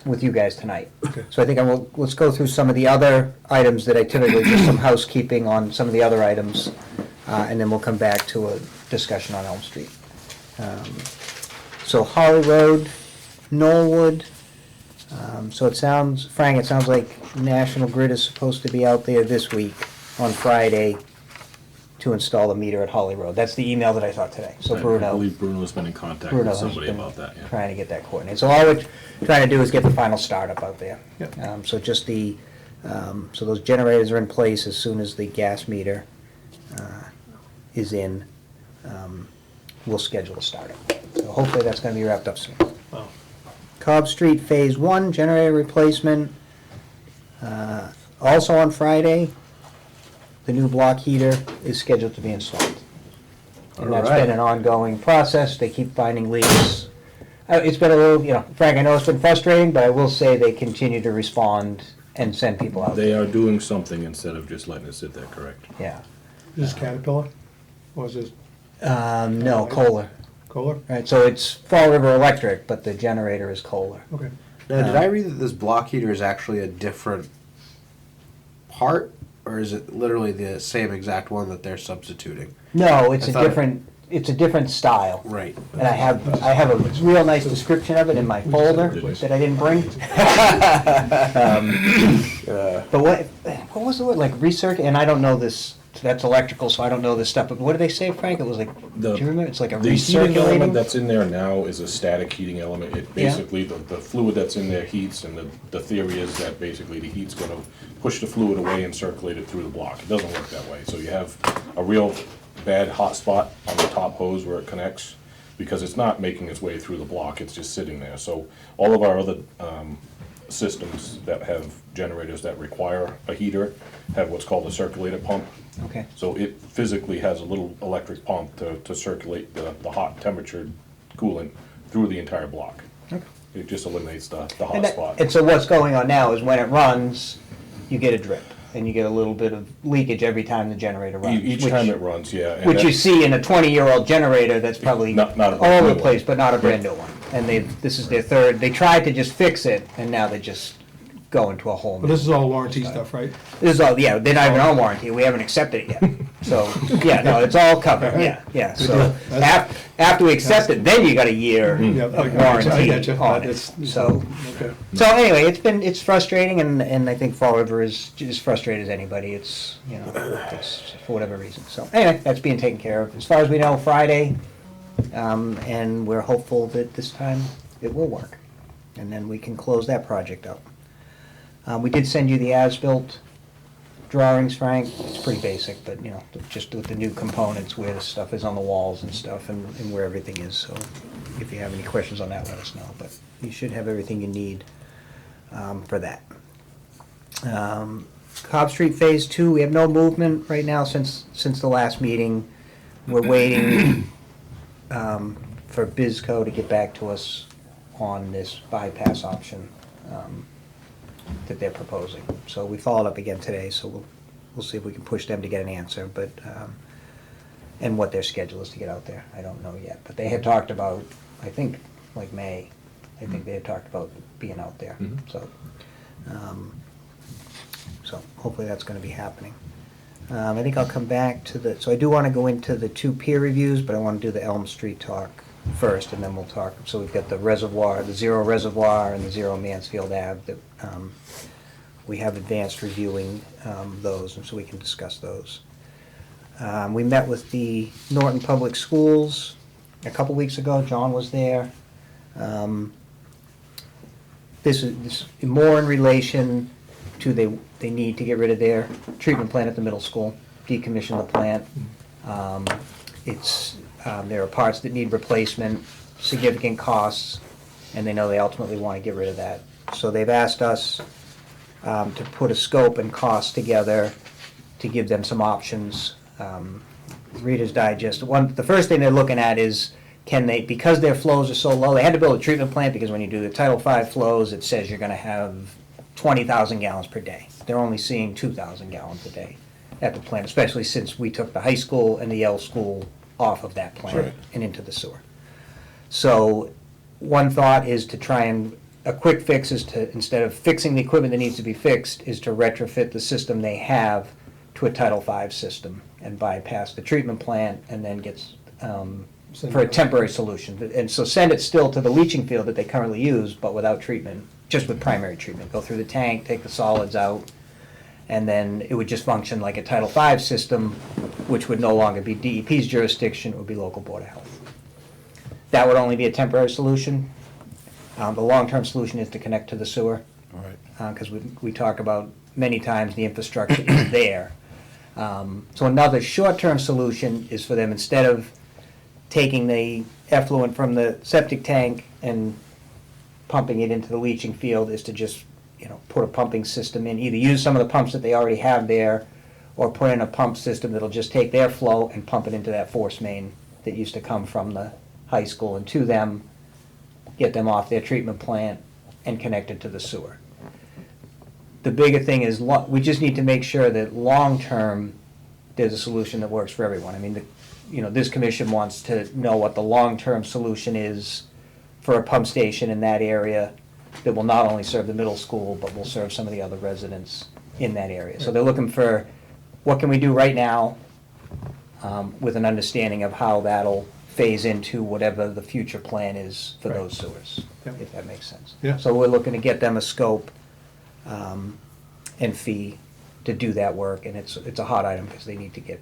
with you guys tonight. Okay. So I think let's go through some of the other items that I typically, just some housekeeping on some of the other items, and then we'll come back to a discussion on Elm Street. So Holly Road, Knollwood. So it sounds, Frank, it sounds like National Grid is supposed to be out there this week on Friday to install the meter at Holly Road. That's the email that I saw today. So I Bruno, believe Bruno's been in contact Bruno with has somebody been about that, yeah. trying to get that coordinated. So all we're trying to do is get the final startup out there. Yep. So just so those generators are in place as soon as the gas meter is in. We'll schedule a startup. So hopefully that's going to be wrapped up soon. Wow. Cobb Street Phase 1 generator replacement. Also on Friday, the new block heater is scheduled to be installed. And that's been an ongoing process. They keep finding leaks. It's been a little, Frank, I know it's been frustrating, but I will say they continue to respond and send people out. They are doing something instead of just letting it sit there, correct? Yeah. Is this Caterpillar? Or is this No, Kohler. Kohler? Right, so it's Fall River Electric, but the generator is Kohler. Okay. Now, did I read that this block heater is actually a different part, or is it literally the same exact one that they're substituting? No, it's I a thought different style. Right. And I have a real nice description of it in my folder that I didn't bring. But what was the word, like recirc, and I don't know this, that's electrical, so I don't know this stuff, but what did they say, Frank? It was like, do you remember? It's like a The heating element recirculating? that's in there now is a static heating element. It basically, the fluid that's in there heats, and the theory is that basically the heat's gonna push the fluid away and circulate it through the block. It doesn't work that way. So you have a real bad hot spot on the top hose where it connects, because it's not making its way through the block, it's just sitting there. So all of our other systems that have generators that require a heater have what's called a circulator pump. Okay. So it physically has a little electric pump to circulate the hot temperature coolant through the entire block. Okay. It just eliminates the And hot that- spot. And so what's going on now is when it runs, you get a drip, and you get a little bit of leakage every time the generator runs. Each which- time it runs, yeah. and Which you that- see in a 20-year-old generator that's probably Not a all brand over new the place, one. but not a brand new one. And this is their third, they tried to just fix it, and now they just go into a whole But new. this is all warranty stuff, right? This is all, yeah, they're not even on warranty, we haven't accepted it yet. So, yeah, no, it's all covered, yeah. So after we accept it, then you got a year Yeah, of I warranty got you. on it. That's- So, Okay. so anyway, it's frustrating, and I think Fall River is as frustrated as anybody. It's, it's for whatever reason. So anyway, that's being taken care of. As far as we know, Friday, and we're hopeful that this time it will work. And then we can close that project up. We did send you the as-built drawings, Frank. It's pretty basic, but, just with the new components, where the stuff is on the walls and stuff, and where everything is. So if you have any questions on that, let us know. But you should have everything you need for that. Cobb Street Phase 2, we have no movement right now since the last meeting. We're waiting for BizCo to get back to us on this bypass option that they're proposing. So we followed up again today, so we'll see if we can push them to get an answer, but, and what their schedule is to get out there, I don't know yet. But they had talked about, I think, like May, I think they had talked about being out there, Mhm. so. So hopefully that's gonna be happening. I think I'll come back to the, so I do wanna go into the 2 peer reviews, but I wanna do the Elm Street talk first, and then we'll talk, so we've got the reservoir, the Zero Reservoir and the Zero Mansfield Ave that, we have advanced reviewing, those, and so we can discuss those. We met with the Norton Public Schools a couple weeks ago, John was there. This is more in relation to they need to get rid of their treatment plant at the middle school, decommission the plant. There are parts that need replacement, significant costs, and they know they ultimately want to get rid of that. So they've asked us to put a scope and cost together to give them some options. Reader's Digest, the first thing they're looking at is, can they, because their flows are so low, they had to build a treatment plant because when you do the Title V flows, it says you're gonna have 20,000 gallons per day. They're only seeing 2,000 gallons a day at the plant, especially since we took the high school and the Yale school off of that plant Right. and into the sewer. So one thought is to try and, a quick fix is to, instead of fixing the equipment that needs to be fixed, is to retrofit the system they have to a Title V system and bypass the treatment plant and then gets, for a temporary solution. And so send it still to the leaching field that they currently use, but without treatment, just with primary treatment. Go through the tank, take the solids out, and then it would just function like a Title V system, which would no longer be DEP's jurisdiction, it would be local Board of Health. That would only be a temporary solution. The long-term solution is to connect to the sewer. All right. Because we talk about many times the infrastructure is there. So another short-term solution is for them, instead of taking the effluent from the septic tank and pumping it into the leaching field, is to just, put a pumping system in, either use some of the pumps that they already have there, or put in a pump system that'll just take their flow and pump it into that force main that used to come from the high school and to them, get them off their treatment plant and connect it to the sewer. The bigger thing is, we just need to make sure that long-term, there's a solution that works for everyone. I mean, this commission wants to know what the long-term solution is for a pump station in that area that will not only serve the middle school, but will serve some of the other residents in that area. So they're looking for, what can we do right now, with an understanding of how that'll phase into whatever the future plan is for Right. those sewers, Yep. if that makes sense. Yeah. So we're looking to get them a scope and fee to do that work, and it's a hot item because they need to get,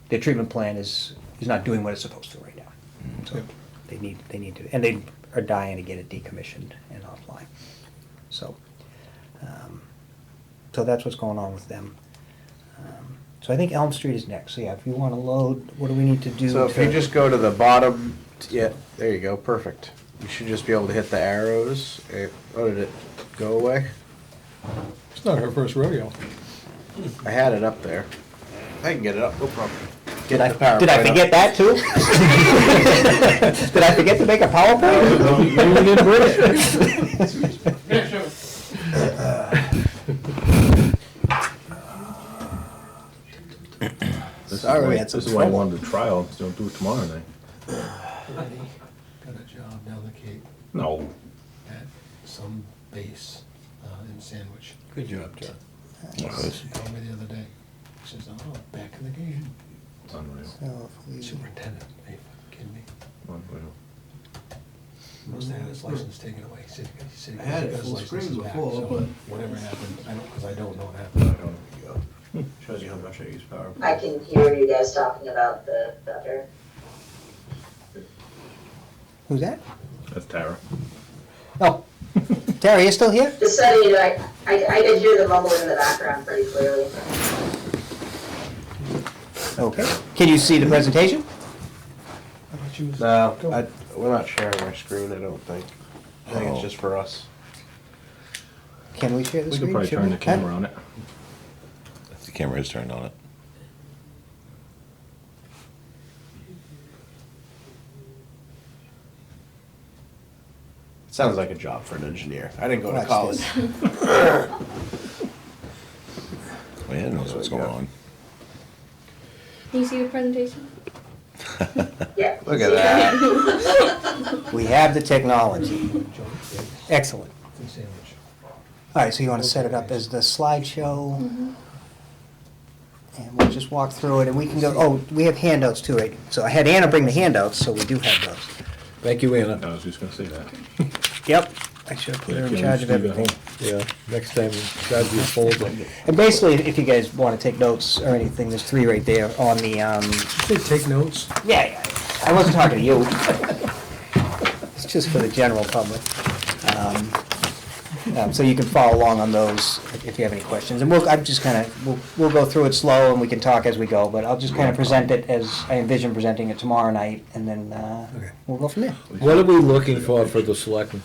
their treatment plant is not doing what it's supposed to right now. So Yep. they need to, and they are dying to get it decommissioned and offline. So, so that's what's going on with them. So I think Elm Street is next. So yeah, if you want to load, what do we need to do? So if you just go to the bottom, yeah, there you go, perfect. You should just be able to hit the arrows. Oh, did it go away? It's not her first rodeo. I had it up there. I can get it up, no problem. Did I the PowerPoint did I up. forget that too? Did I forget to make a PowerPoint? You didn't bring it. Sorry, we had some This is why I trouble. wanted to trial, don't do it tomorrow night. Got a job down the Cape No. at some base in Sandwich. Good job, John. He called me the other day. He says, oh, back in the game. It's unreal. So if we- Superintendent, are you fucking kidding me? Unreal. Must have had his license taken away. He said he I had it got his full license screen back, before, so but- whatever happened, because I don't know what happened. Shows you how much I use PowerPoint. I can hear you guys talking about the thunder. Who's that? That's Tara. Oh, Terry, you still here? Just so you know, I did hear the rumble in the background pretty clearly. Okay. Can you see the presentation? How about you? No, we're not sharing our screen, I don't think. I think it's just for us. Can we share the We screen? could probably Should turn we? the camera on it. The camera is turned on it. Sounds like a job for an engineer. I didn't go to Watch college. this. Oh, yeah, knows what's going on. Can you see the presentation? Yeah. Look at that. We have the technology. Excellent. All right, so you want to set it up as the slideshow? And we'll just walk through it, and we can go, oh, we have handouts too, right? So I had Anna bring the handouts, so we do have those. Thank you, Anna. I was just gonna say that. Yep, I should have put her in charge of everything. Yeah, next time, grab your folder. And basically, if you guys want to take notes or anything, there's 3 right there on the, Say take notes. yeah, I wasn't talking to you. It's just for the general public. So you can follow along on those if you have any questions. And I'm just kind of, we'll go through it slow and we can talk as we go, but I'll just kind of present it as I envision presenting it tomorrow night, and then we'll go from there. What are we looking for the selectmen?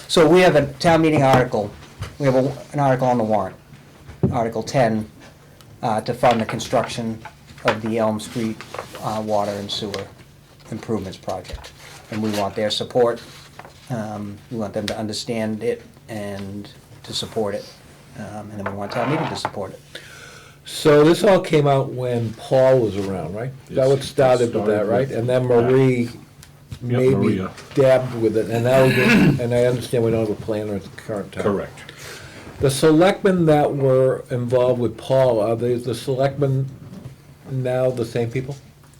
So we have a town meeting article, we have an article on the warrant, Article 10, to fund the construction of the Elm Street water and sewer improvements project. And we want their support. We want them to understand it and to support it. And then we want town meeting to support it. So this all came out when Paul was around, right? That what started with that, right? And then Marie maybe Maria. dabbed with it, and now, and I understand we don't have a planner at the current time. Correct. The selectmen that were involved with Paul, are they the selectmen now the same people?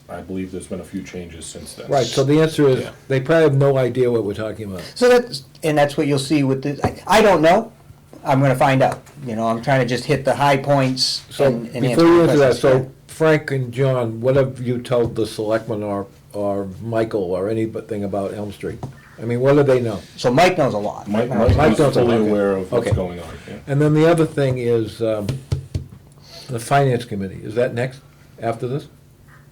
I believe there's been a few changes since then. Right, so the answer is, Yeah. they probably have no idea what we're talking about. So that's what you'll see with the, I don't know. I'm gonna find out. You know, I'm trying to just hit the high points So and answer before you the answer that, questions. so Frank and John, what have you told the selectmen or Michael or anything about Elm Street? I mean, what do they know? So Mike knows a lot. Mike Mike is knows fully okay. aware of what's Okay. going on, yeah. And then the other thing is, the finance committee, is that next, after this?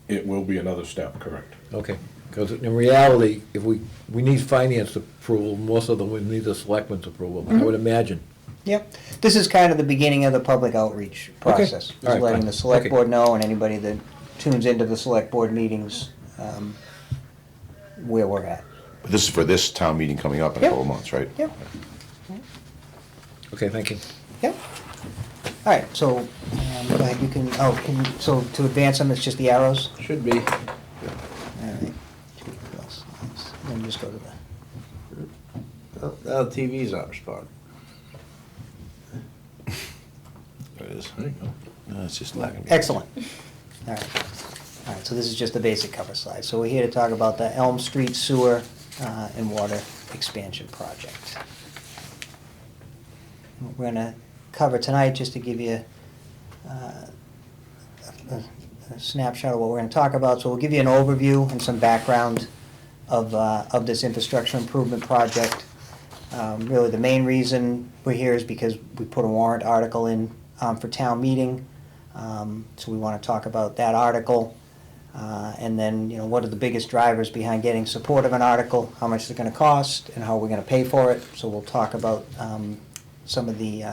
It will be another step, correct. Okay, because in reality, if we need finance approval, most of them would need the selectmen's approval, I would imagine. Yep. This is kind of the beginning of the public outreach process. All Just right, letting fine. the select Okay. board know and anybody that tunes into the select board meetings, where we're at. But this is for this town meeting coming up in a Yep. couple of months, right? Yep. Okay, thank you. Yep. All right, so, go ahead, you can, so to advance them, it's just the arrows? Should be. All right. Then just go to the, Oh, now the TV's not responding. There it is. No, it's just lagging. excellent. All right. All right, so this is just the basic cover slide. So we're here to talk about the Elm Street Sewer and Water Expansion Project. What we're gonna cover tonight, just to give you a snapshot of what we're gonna talk about. So we'll give you an overview and some background of this infrastructure improvement project. Really, the main reason we're here is because we put a warrant article in for town meeting. So we want to talk about that article. And then, you know, what are the biggest drivers behind getting support of an article, how much it's going to cost, and how we're going to pay for it. So we'll talk about some of the,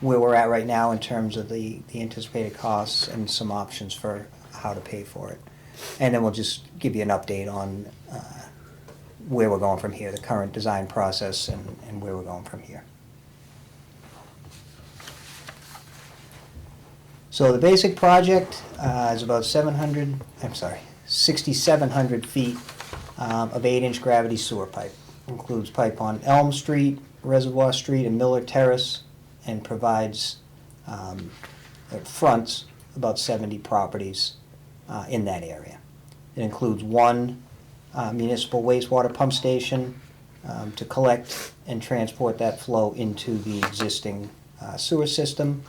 where we're at right now in terms of the anticipated costs and some options for how to pay for it. And then we'll just give you an update on where we're going from here, the current design process and where we're going from here. So the basic project is about 6,700 feet of 8-inch gravity sewer pipe. Includes pipe on Elm Street, Reservoir Street, and Miller Terrace, and provides, it fronts about 70 properties in that area. It includes one municipal wastewater pump station to collect and transport that flow into the existing sewer system.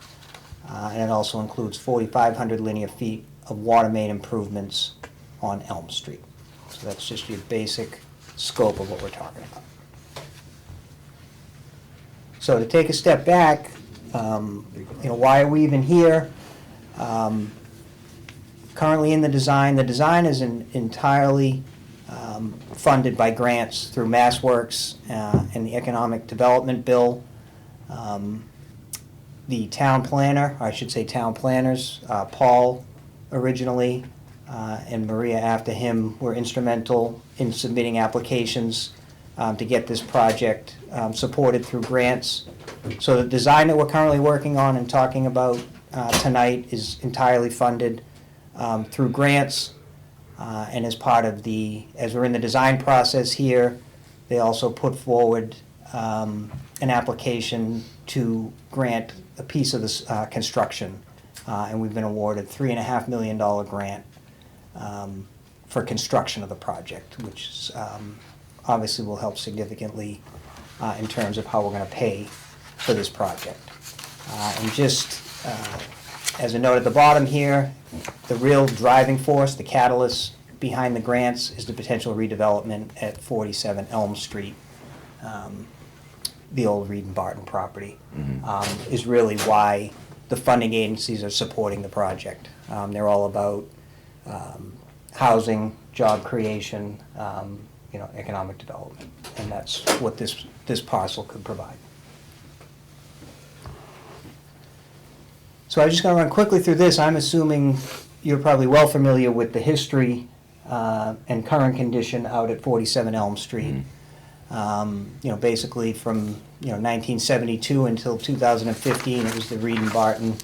And it also includes 4,500 linear feet of water main improvements on Elm Street. So that's just your basic scope of what we're talking about. So to take a step back, you know, why are we even here? Currently in the design is entirely funded by grants through MassWorks and the Economic Development Bill. The town planner, I should say town planners, Paul originally and Maria after him were instrumental in submitting applications to get this project supported through grants. So the design that we're currently working on and talking about tonight is entirely funded through grants. And as part of as we're in the design process here, they also put forward an application to grant a piece of this construction. And we've been awarded $3.5 million grant for construction of the project, which is, obviously will help significantly in terms of how we're going to pay for this project. And just as a note at the bottom here, the real driving force, the catalyst behind the grants is the potential redevelopment at 47 Elm Street, the old Reed and Barton property, is really why the funding agencies are supporting the project. They're all about housing, job creation, economic development, and that's what this parcel could provide. So I'm just going to run quickly through this. I'm assuming you're probably well familiar with the history and current condition out at 47 Elm Street. Basically from 1972 until 2015, it was the Reed and Barton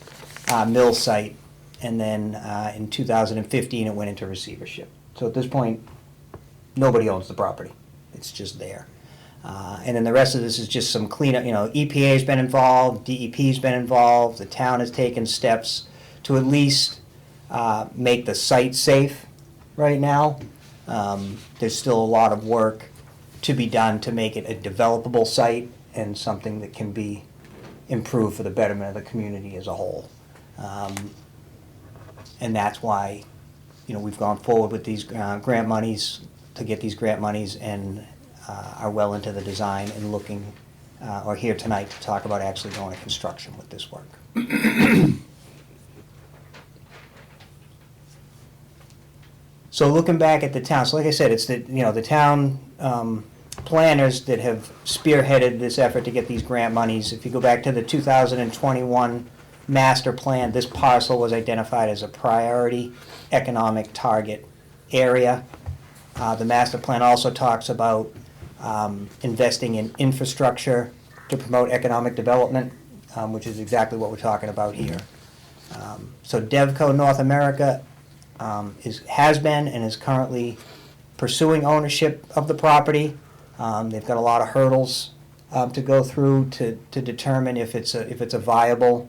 mill site, and then in 2015 it went into receivership. So at this point, nobody owns the property. It's just there. And then the rest of this is just some cleanup. EPA's been involved, DEP's been involved, the town has taken steps to at least make the site safe right now. There's still a lot of work to be done to make it a developable site and something that can be improved for the betterment of the community as a whole. And that's why, we've gone forward with these grant monies, to get these grant monies, and are well into the design and looking, or here tonight to talk about actually going to construction with this work. So looking back at the town, so like I said, it's the town planners that have spearheaded this effort to get these grant monies. If you go back to the 2021 master plan, this parcel was identified as a priority economic target area. The master plan also talks about investing in infrastructure to promote economic development, which is exactly what we're talking about here. So Devco North America has been and is currently pursuing ownership of the property. They've got a lot of hurdles to go through to determine if it's a viable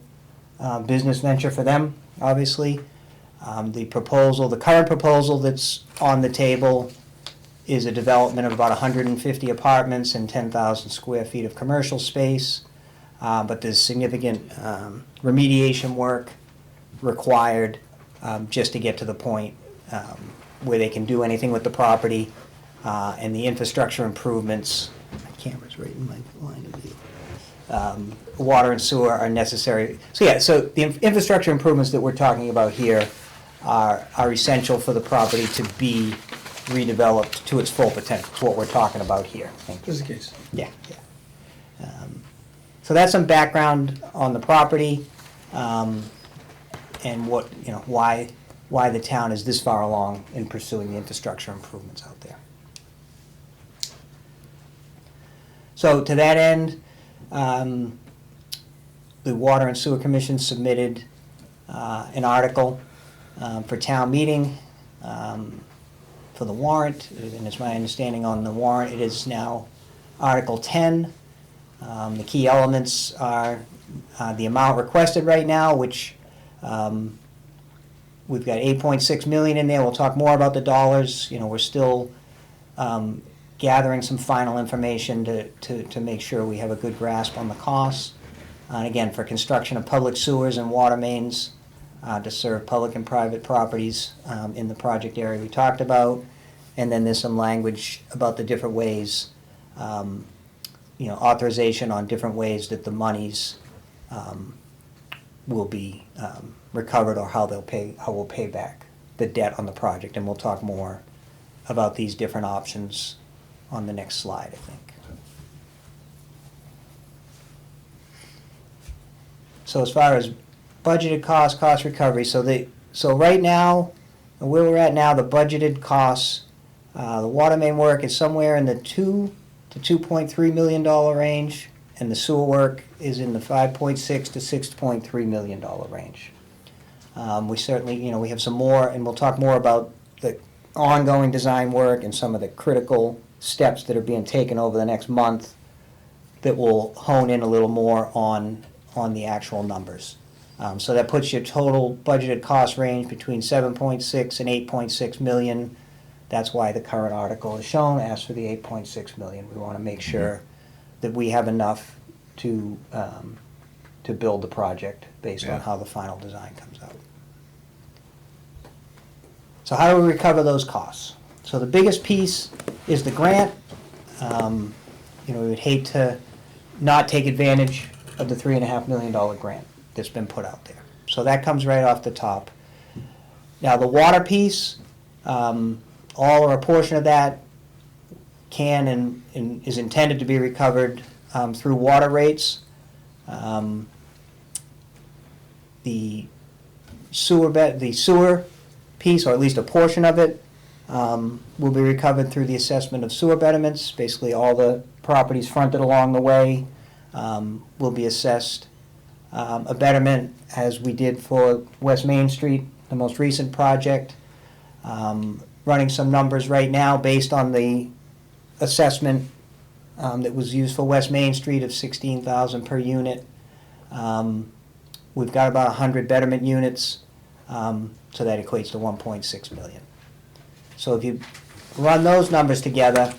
business venture for them, obviously. The current proposal that's on the table is a development of about 150 apartments and 10,000 square feet of commercial space, but there's significant remediation work required just to get to the point where they can do anything with the property, and the infrastructure improvements, my camera's right in my line of view, water and sewer are necessary. So the infrastructure improvements that we're talking about here are essential for the property to be redeveloped to its full potential. That's what we're talking about here. Thank you. Just in case. Yeah. So that's some background on the property, and what, why the town is this far along in pursuing the infrastructure improvements out there. So to that end, the Water and Sewer Commission submitted an article for town meeting for the warrant, and it's my understanding on the warrant it is now Article 10. The key elements are the amount requested right now, which we've got $8.6 million in there. We'll talk more about the dollars. We're still gathering some final information to make sure we have a good grasp on the costs. And again, for construction of public sewers and water mains to serve public and private properties in the project area we talked about. And then there's some language about the different ways, authorization on different ways that the monies will be recovered, or how we'll pay back the debt on the project. And we'll talk more about these different options on the next slide, I think. So as far as budgeted cost recovery, so right now, where we're at now, the budgeted costs, the water main work is somewhere in the $2 to $2.3 million range, and the sewer work is in the $5.6 to $6.3 million range. We certainly, we have some more, and we'll talk more about ongoing design work and some of the critical steps that are being taken over the next month that will hone in a little more on the actual numbers. So that puts your total budgeted cost range between 7.6 and 8.6 million. That's why the current article is shown, as for the 8.6 million. We want to make sure that we have enough to build the project based on how the final design comes out. So how do we recover those costs? So the biggest piece is the grant. We would hate to not take advantage of the $3.5 million grant that's been put out there. So that comes right off the top. Now the water piece, all or a portion of that can and is intended to be recovered through water rates. The sewer piece, or at least a portion of it, will be recovered through the assessment of sewer betterments. Basically, all the properties fronted along the way will be assessed a betterment, as we did for West Main Street, the most recent project. Running some numbers right now based on the assessment that was used for West Main Street of $16,000 per unit. We've got about 100 betterment units, so that equates to 1.6 million. So if you run those numbers together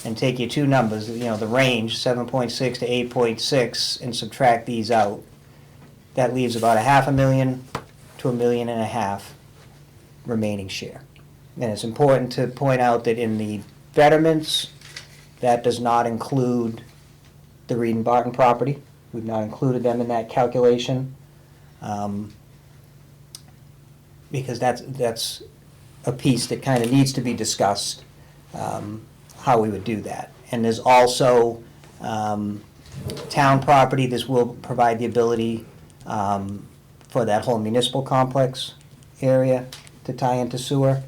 and take your two numbers, the range, 7.6 to 8.6, and subtract these out, that leaves about $500,000 to $1.5 million remaining share. And it's important to point out that in the betterments, that does not include the Reed and Barton property. We've not included them in that calculation, because that's a piece that kind of needs to be discussed, how we would do that. And there's also town property. This will provide the ability for that whole municipal complex area to tie into sewer.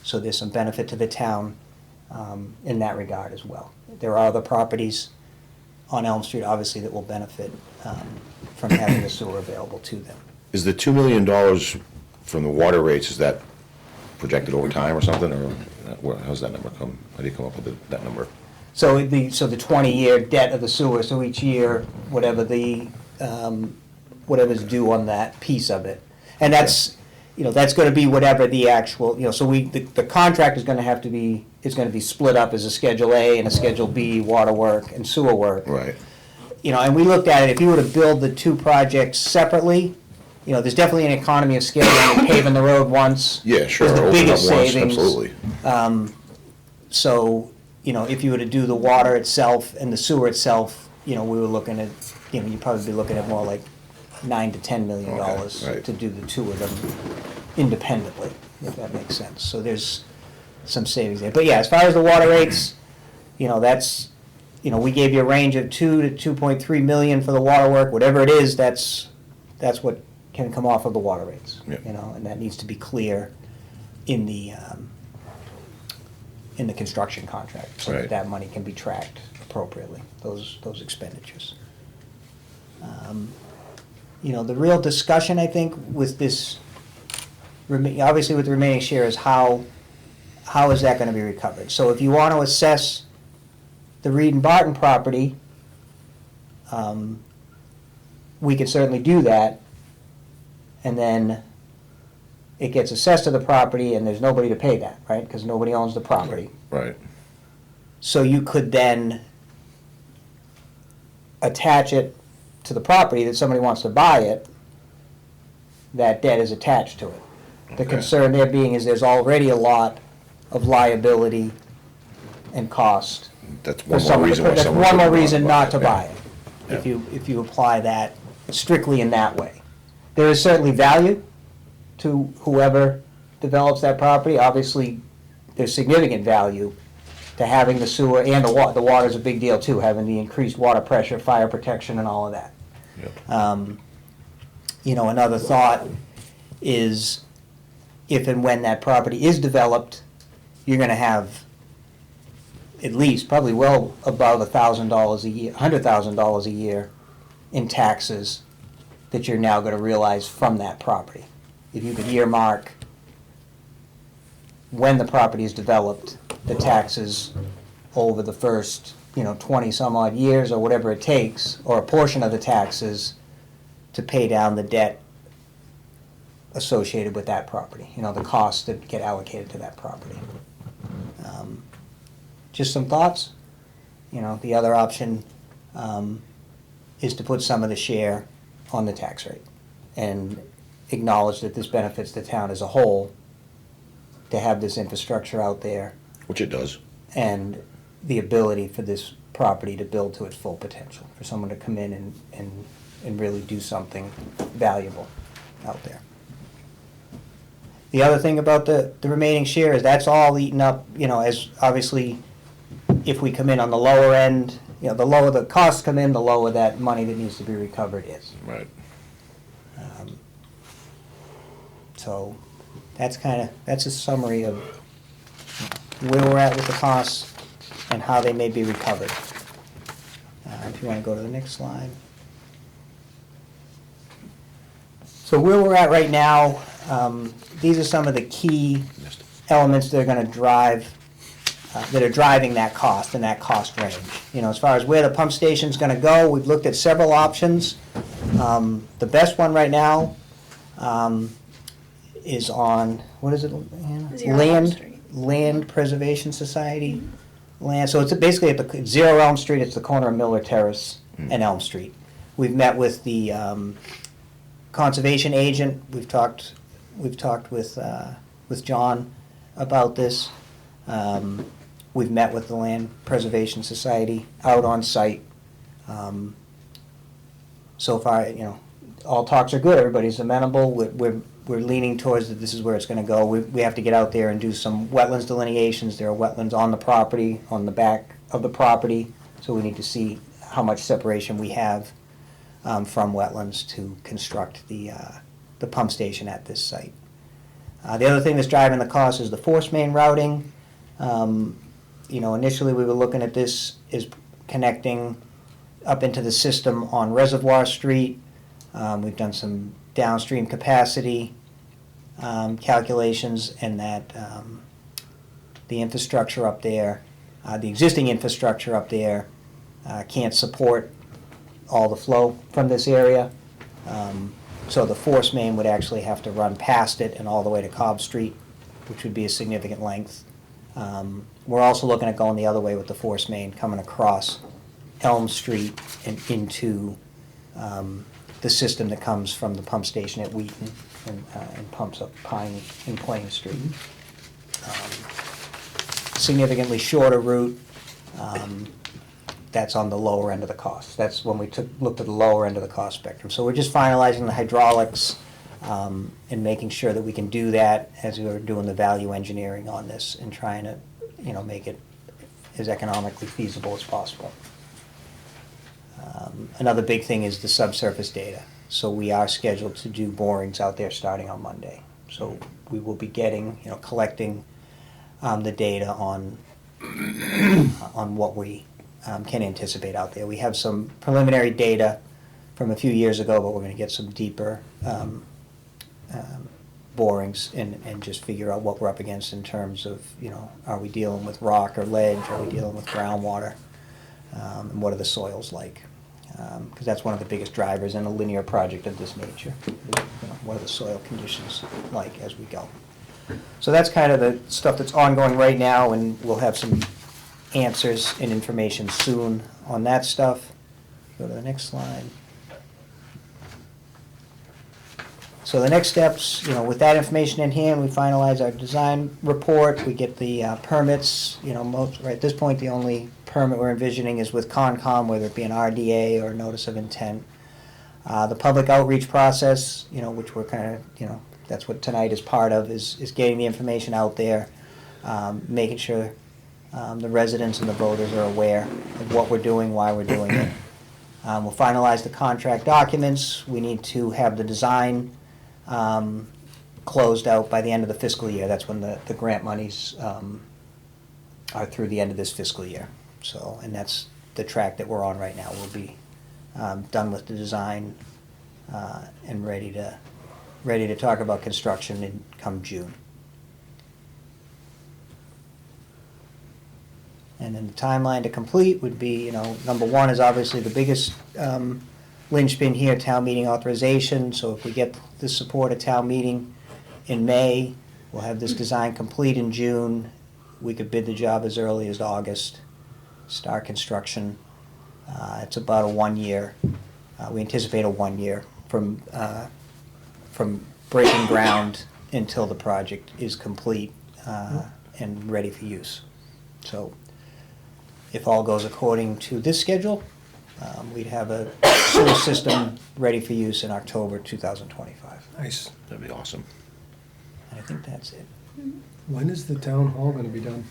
So there's some benefit to the town in that regard as well. There are other properties on Elm Street, obviously, that will benefit from having the sewer available to them. Is the $2 million from the water rates, is that projected over time or something, or how's that number come? How do you come up with that number? So the 20-year debt of the sewer, so each year, whatever's due on that piece of it. And that's, that's gonna be whatever the actual, so the contract is gonna be split up as a Schedule A and a Schedule B, water work and sewer work. Right. And we looked at it, if you were to build the two projects separately, there's definitely an economy of scale when you're paving the road once. Yeah, sure. There's the Open up biggest once, savings. absolutely. So, if you were to do the water itself and the sewer itself, we were looking at, you'd probably be looking at more like $9 to $10 million right. to do the two of them independently, if that makes sense. So there's some savings there. But yeah, as far as the water rates, that's, we gave you a range of 2 to 2.3 million for the water work. Whatever it is, that's what can come off of the water rates. Yeah. And that needs to be clear in the construction contract, so Right. that money can be tracked appropriately, those expenditures. The real discussion, I think, with this, obviously with the remaining share, is how is that gonna be recovered? So if you want to assess the Reed and Barton property, we could certainly do that, and then it gets assessed to the property and there's nobody to pay that, right? Because nobody owns the property. Right. So you could then attach it to the property that somebody wants to buy it, that debt is attached to it. The Okay. concern there being is there's already a lot of liability and cost. That's for one more someone to reason put- why that's someone one more would reason wanna not to buy buy it. it, Yeah. if you apply that strictly in that way. There is certainly value to whoever develops that property. Obviously, there's significant value to having the sewer and the water. The water's a big deal too, having the increased water pressure, fire protection and all of that. Yep. Another thought is if and when that property is developed, you're gonna have at least, probably well above $1,000 a year, $100,000 a year in taxes that you're now gonna realize from that property. If you could earmark when the property is developed, the taxes over the first, 20 some odd years or whatever it takes, or a portion of the taxes to pay down the debt associated with that property, the costs that get allocated to that property. Just some thoughts. The other option is to put some of the share on the tax rate and acknowledge that this benefits the town as a whole to have this infrastructure out there Which it does. and the ability for this property to build to its full potential, for someone to come in and really do something valuable out there. The other thing about the remaining share is that's all eaten up, as obviously, if we come in on the lower end, the lower the costs come in, the lower that money that needs to be recovered is. Right. So that's a summary of where we're at with the costs and how they may be recovered. If you want to go to the next slide. So where we're at right now, these are some of the key elements that are going to drive, that are driving that cost and that cost range. As far as where the pump station's going to go, we've looked at several options. The best one right now is on, what is it? Zero Elm Street. Land Preservation Society land. So it's basically at the Zero Elm Street. It's the corner of Miller Terrace and Elm Street. We've met with the conservation agent. We've talked with John about this. We've met with the Land Preservation Society out on site. So far, all talks are good. Everybody's amenable. We're leaning towards that this is where it's going to go. We have to get out there and do some wetlands delineations. There are wetlands on the property, on the back of the property, so we need to see how much separation we have from wetlands to construct the pump station at this site. The other thing that's driving the cost is the force main routing. Initially we were looking at this as connecting up into the system on Reservoir Street. We've done some downstream capacity calculations, and that the infrastructure up there, the existing infrastructure up there, can't support all the flow from this area. So the force main would actually have to run past it and all the way to Cobb Street, which would be a significant length. We're also looking at going the other way with the force main, coming across Elm Street and into the system that comes from the pump station at Wheaton and pumps up Pine and Plain Street. Significantly shorter route. That's on the lower end of the cost. That's when we looked at the lower end of the cost spectrum. So we're just finalizing the hydraulics and making sure that we can do that as we are doing the value engineering on this and trying to, make it as economically feasible as possible. Another big thing is the subsurface data. So we are scheduled to do borings out there starting on Monday. So we will be getting, collecting the data on what we can anticipate out there. We have some preliminary data from a few years ago, but we're going to get some deeper borings and just figure out what we're up against in terms of, are we dealing with rock or ledge? Are we dealing with groundwater? And what are the soils like? Because that's one of the biggest drivers in a linear project of this nature. What are the soil conditions like as we go? So that's kind of the stuff that's ongoing right now, and we'll have some answers and information soon on that stuff. Go to the next slide. So the next steps, with that information in hand, we finalize our design report, we get the permits, right at this point, the only permit we're envisioning is with Concom, whether it be an RDA or a notice of intent. The public outreach process, which we're kind of, that's what tonight is part of, is getting the information out there, making sure the residents and the voters are aware of what we're doing, why we're doing it. We'll finalize the contract documents. We need to have the design closed out by the end of the fiscal year. That's when the grant monies are through the end of this fiscal year. So, and that's the track that we're on right now. We'll be done with the design and ready to talk about construction in come June. And then the timeline to complete would be, number one is obviously the biggest linchpin here, town meeting authorization. So if we get the support of town meeting in May, we'll have this design complete in June. We could bid the job as early as August, start construction. It's about a 1 year. We anticipate a 1 year from breaking ground until the project is complete and ready for use. So if all goes according to this schedule, we'd have a sewer system ready for use in October 2025. Nice. That'd be awesome. And I think that's it. When is the town hall gonna be done?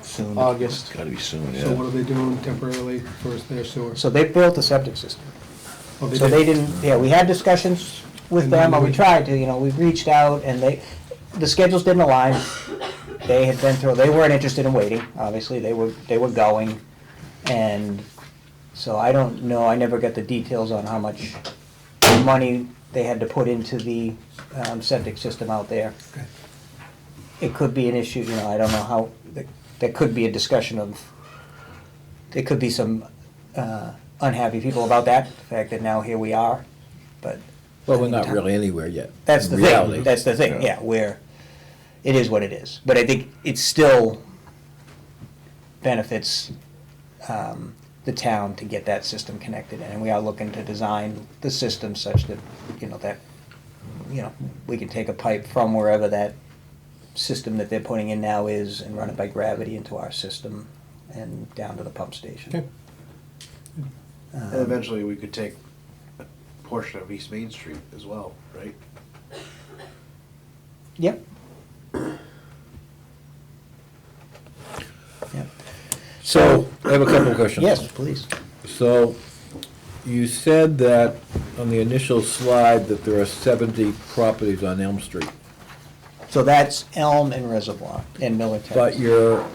Soon. It's August. gotta be soon, So what yeah. are they doing temporarily for their sewer? So they built a septic system. Oh, So they didn't, we had discussions with And them, then or we we- tried to, we reached out, and the schedules didn't align. They had been through, they weren't interested in waiting, obviously, they were going, and so I don't know, I never got the details on how much money they had to put into the septic system out there. Okay. It could be an issue, I don't know how, there could be a discussion of, there could be some unhappy people about that, the fact that now here we are, but. Well, we're not really anywhere yet. That's in the reality. thing, that's the thing, yeah, where it is what it is. But I think it still benefits the town to get that system connected, and we are looking to design the system such that, we can take a pipe from wherever that system that they're putting in now is and run it by gravity into our system and down to the pump station. Okay. And eventually we could take a portion of East Main Street as well, right? Yep. Yep. So, I have a couple of questions. Yes, please. So, you said that on the initial slide that there are 70 properties on Elm Street, So that's Elm and Reservoir and Miller Terrace. but you're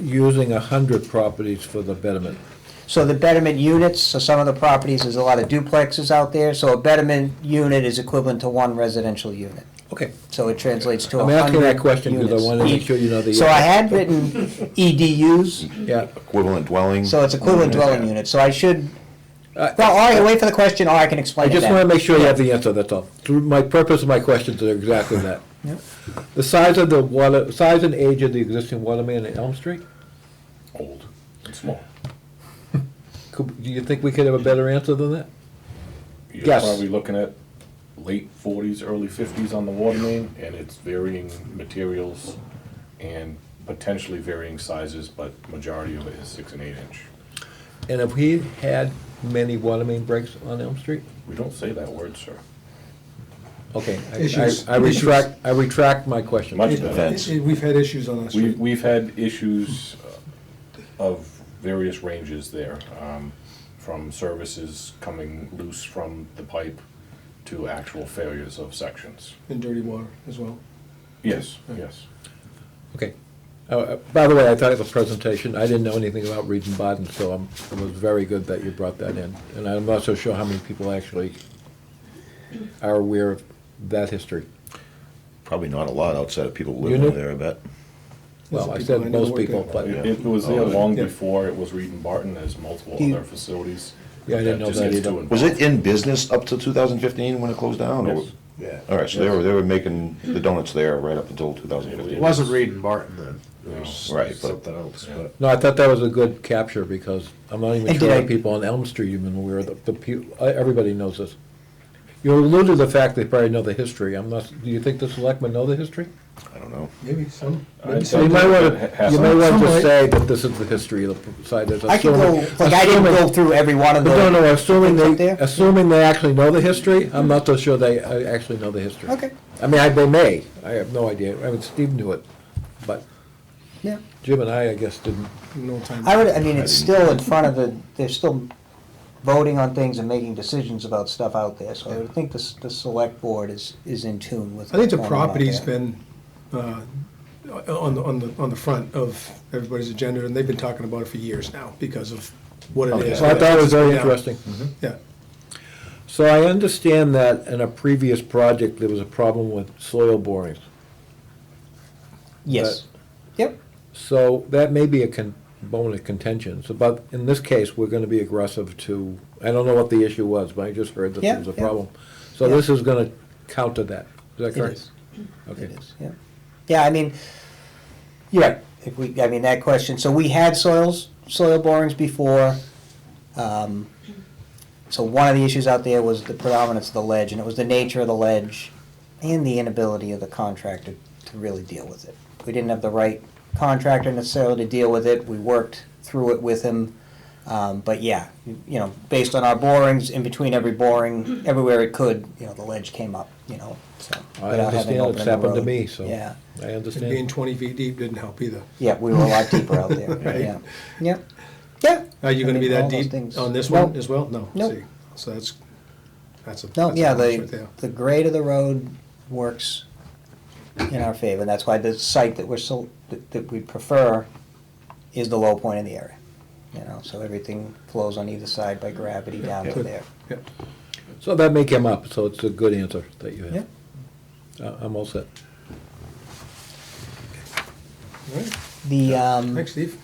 using 100 properties for the betterment. So the betterment units, so some of the properties, there's a lot of duplexes out there, so a betterment unit is equivalent to one residential unit. Okay. So it translates to I'm 100 asking that question because I units. wanted to make sure you know the. So I had written EDUs, Yeah. Equivalent dwelling. so it's equivalent dwelling unit, so I should, Uh, well, or I can wait for the question, or I can I explain it just then. want to make sure you have the answer, that's all. My purpose of my questions are exactly that. Yep. The size of the water, size and age of the existing water main at Elm Street? Old and small. Do you think we could have a better answer than that? You're Yes. probably looking at late 40s, early 50s on the water main, and it's varying materials and potentially varying sizes, but majority of it is 6 and 8 inch. And have we had many water main breaks on Elm Street? We don't say that word, sir. Okay, Issues. I retract my question. Much It- better. We've had issues on that street. We've had issues of various ranges there, from services coming loose from the pipe to actual failures of sections. And dirty water as well. Yes, yes. Okay. By the way, I thought the presentation, I didn't know anything about Region Baden, so it was very good that you brought that in. And I'm not so sure how many people actually are aware of that history. Probably not a lot outside of people You living knew- there, I bet. Well, Lots I of said people I know most work people, there. but, It was there long Yeah. before it was Reed and Barton, as multiple Do you- other facilities. Yeah, I didn't know just that gets either. too Was it involved. in business up to 2015 when it closed down? or- Yes. Yeah. All right, so they were making the donuts there right up until 2015. It wasn't Reed and Barton then. It was Right, but- something else, but. no, I thought that was a good capture because I'm not even And sure did that I- people on Elm Street even aware of everybody knows this. You alluded to the fact they probably know the history. I'm not, do you think the selectmen know the history? I don't know. Maybe some. I'd Maybe say So you some. might want Ha- to, have you some- may want some to might. say that this is the history of the site. There's I can go, assuming- like, I didn't assuming- go through every one of the. But no, assuming things up they, there. assuming they actually know the history, I'm not so sure they actually know the history. Okay. I mean, they may, I have no idea, I mean, Steve knew it, but Yeah. Jim and I guess, didn't. No time. I mean, it's still in front of they're still voting on things and making decisions about stuff out there, so I would think the select board is in tune with. I think the what's going on out property's there. been on the front of everybody's agenda, and they've been talking about it for years now because of what it Okay. is. So I thought it was very Yeah. interesting. Yeah. So I understand that in a previous project, there was a problem with soil borings. Yes. Yep. So that may be a bone of contention. So, but in this case, we're gonna be aggressive to, I don't know what the issue was, but I just heard that Yeah, there was a yeah. problem. So Yeah. this is gonna counter that. Is that It correct? is. Okay. It is, yeah. Yeah, I mean, you're right. If we, I mean, that question, so we had soil borings before. So one of the issues out there was the predominance of the ledge, and it was the nature of the ledge and the inability of the contractor to really deal with it. We didn't have the right contractor necessarily to deal with it. We worked through it with him. But yeah, you know, based on our borings, in between every boring, everywhere it could, you know, the ledge came up, you know, so. I without having understand, opened it's the happened to road. me, so Yeah, I And understand. being 20 feet deep didn't help either. yeah, we were a lot deeper out there, Right. yeah, yeah, yeah. Are you gonna be All that those deep things. on this Nope. one as well? No. Nope. See, so that's a. No, that's a yeah, bonus right there. the grade of the road works in our favor, and that's why the site that that we prefer is the low point in the area. You know, so everything flows on either side by gravity down to Good. there. Yep. So that may come up, so it's a good answer that you Yeah. have. I'm all set. All right. The, Thanks, Steve.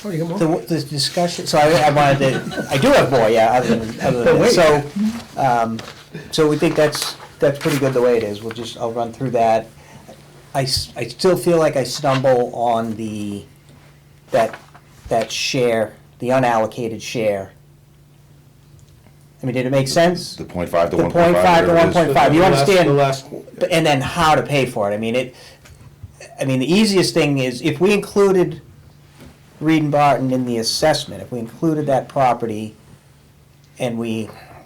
Oh, you got more? the discussion, so I wanted to, I do have more, yeah, other than Wait. that. So we think that's pretty good the way it is. I'll run through that. I still feel like I stumble on that share, the unallocated share. I mean, did it make sense? The 0.5 to The 1.5. 0.5 to whatever it is. 1.5, you The last- understand? the last- And then how to pay for it. I mean, the easiest thing is if we included Reed and Barton in the assessment, if we included that property and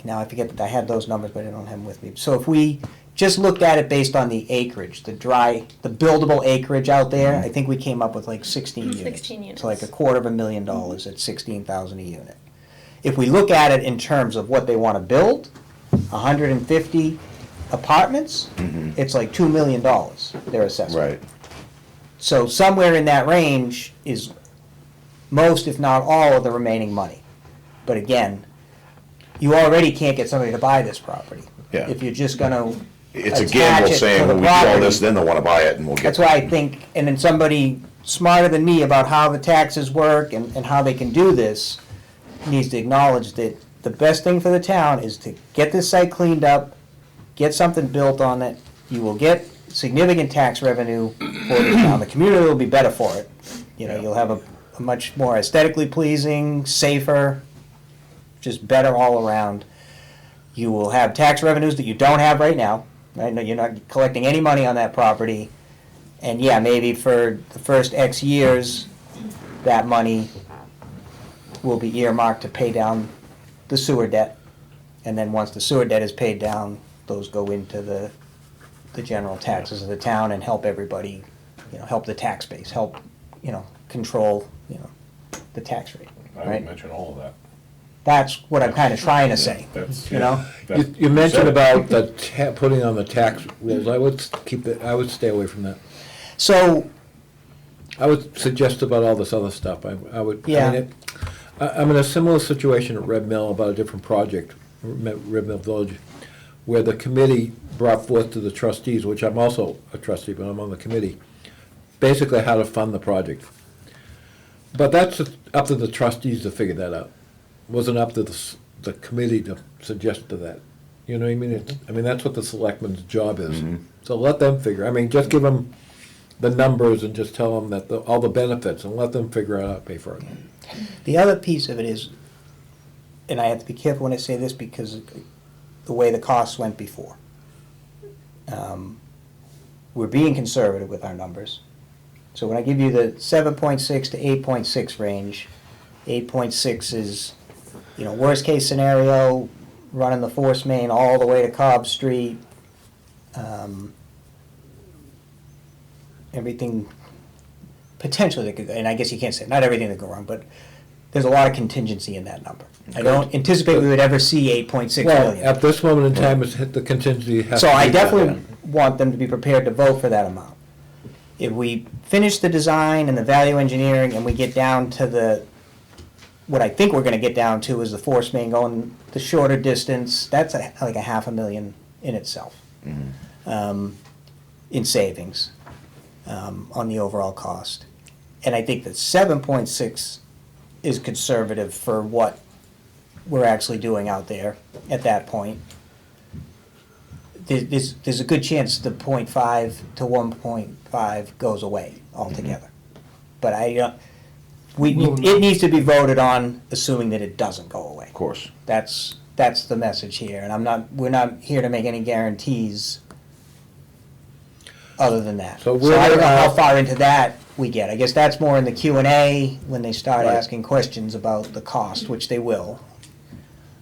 now I forget that I had those numbers, but I don't have them with me. So if we just looked at it based on the acreage, the buildable acreage out there, I think we came up with like 16 units. 16 units. So like $250,000 at 16,000 a unit. If we look at it in terms of what they want to build, 150 apartments, it's like $2 million, their assessment. Right. So somewhere in that range is most, if not all, of the remaining money. But again, you already can't get somebody to buy this property. Yeah. If you're just gonna It's a attach gamble it to saying, the when we do all property. this, then they'll want to buy it and we'll get. That's why I think, and then somebody smarter than me about how the taxes work and how they can do this needs to acknowledge that the best thing for the town is to get this site cleaned up, get something built on it. You will get significant tax revenue for the town. The community will be better for it. You know, you'll have a much more aesthetically pleasing, safer, just better all around. You will have tax revenues that you don't have right now. Right? No, you're not collecting any money on that property. And yeah, maybe for the first X years, that money will be earmarked to pay down the sewer debt. And then once the sewer debt is paid down, those go into the general taxes of the town and help everybody, you know, help the tax base, help, you know, control, you know, the tax rate, I would right? mention all of that. That's what I'm kind of trying to say, That's- you know? You mentioned about putting on the tax rules. I would I would stay away from that. So, I would suggest about all this other stuff. I would. Yeah. I'm in a similar situation at Red Mill about a different project, Red Mill Village, where the committee brought forth to the trustees, which I'm also a trustee, but I'm on the committee, basically how to fund the project. But that's up to the trustees to figure that out. It wasn't up to the committee to suggest to that. You know what I mean? I mean, that's what the selectmen's job is. So let them figure. I mean, just give them the numbers and just tell them that all the benefits and let them figure out how to pay for it. the other piece of it is, and I have to be careful when I say this because of the way the costs went before. We're being conservative with our numbers. So when I give you the 7.6 to 8.6 range, 8.6 is, you know, worst case scenario, running the force main all the way to Cobb Street. Everything potentially that could go, and I guess you can't say not everything that could go wrong, but there's a lot of contingency in that number. I don't anticipate we would ever see 8.6 Well, million. at this moment in time, it's hit the contingency. has So to I be that. definitely want them to be prepared to vote for that amount. If we finish the design and the value engineering and we get down to what I think we're gonna get down to is the force main going the shorter distance, that's like $500,000 in itself. In savings, on the overall cost. And I think that 7.6 is conservative for what we're actually doing out there at that point. There's a good chance the 0.5 to 1.5 goes away altogether. But it needs to be voted on, assuming that it doesn't go away. Of course. That's the message here, and we're not here to make any guarantees other than that. So So I don't know how far into that we get. I guess that's more in the Q&A when they start Right. asking questions about the cost, which they will.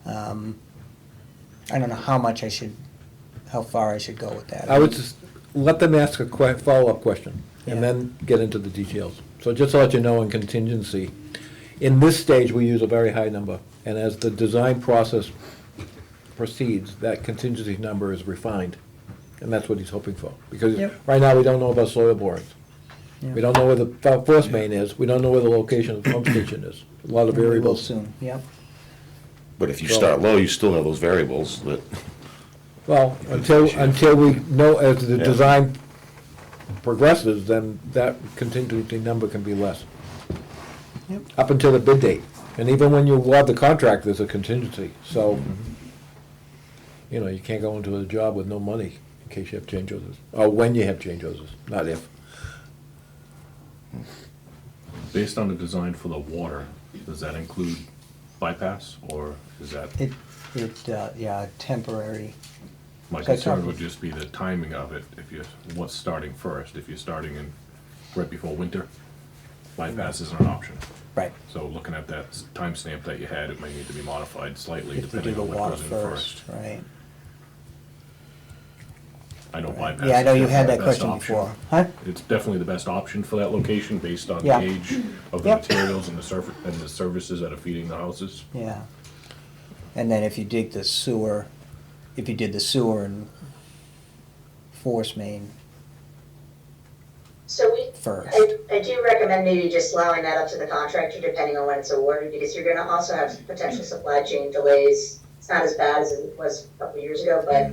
I don't know how far I should go with that. I would just let them ask a follow-up question, and Yeah. then get into the details. So just to let you know, in contingency, in this stage, we use a very high number, and as the design process proceeds, that contingency number is refined, and that's what he's hoping for. Because Yep. right now, we don't know about soil borings. Yeah. We don't know where the force main is, we don't know where the location of the pump station is. A lot of We will variables. soon, yep. But if you So- start low, you still have those variables that, Well, until we know, as the Yeah. design progresses, then that contingency number can be less. Yep. Up until the bid date. And even when you award the contract, there's a contingency, so, you know, you can't go into a job with no money in case you have change orders. Or when you have change orders, not if. Based on the design for the water, does that include bypass, or is that, Yeah, temporary. my That's concern not- would just be the timing of it, if you're, what's starting first, if you're starting in, right before winter, bypass isn't an option. Right. So looking at that timestamp that you had, it may need to be modified slightly If you do depending the on what water goes in first, first. right. I know bypass. Yeah, I know is you had definitely that the best question option. before. Huh? It's definitely the best option for that location, based on the Yeah. age of the Yep. materials and the and the services that are feeding the houses. Yeah. And then if you did the sewer and force main So first. I do recommend maybe just allowing that up to the contractor depending on when it's awarded, because you're gonna also have potential supply chain delays. It's not as bad as it was a couple of years ago, but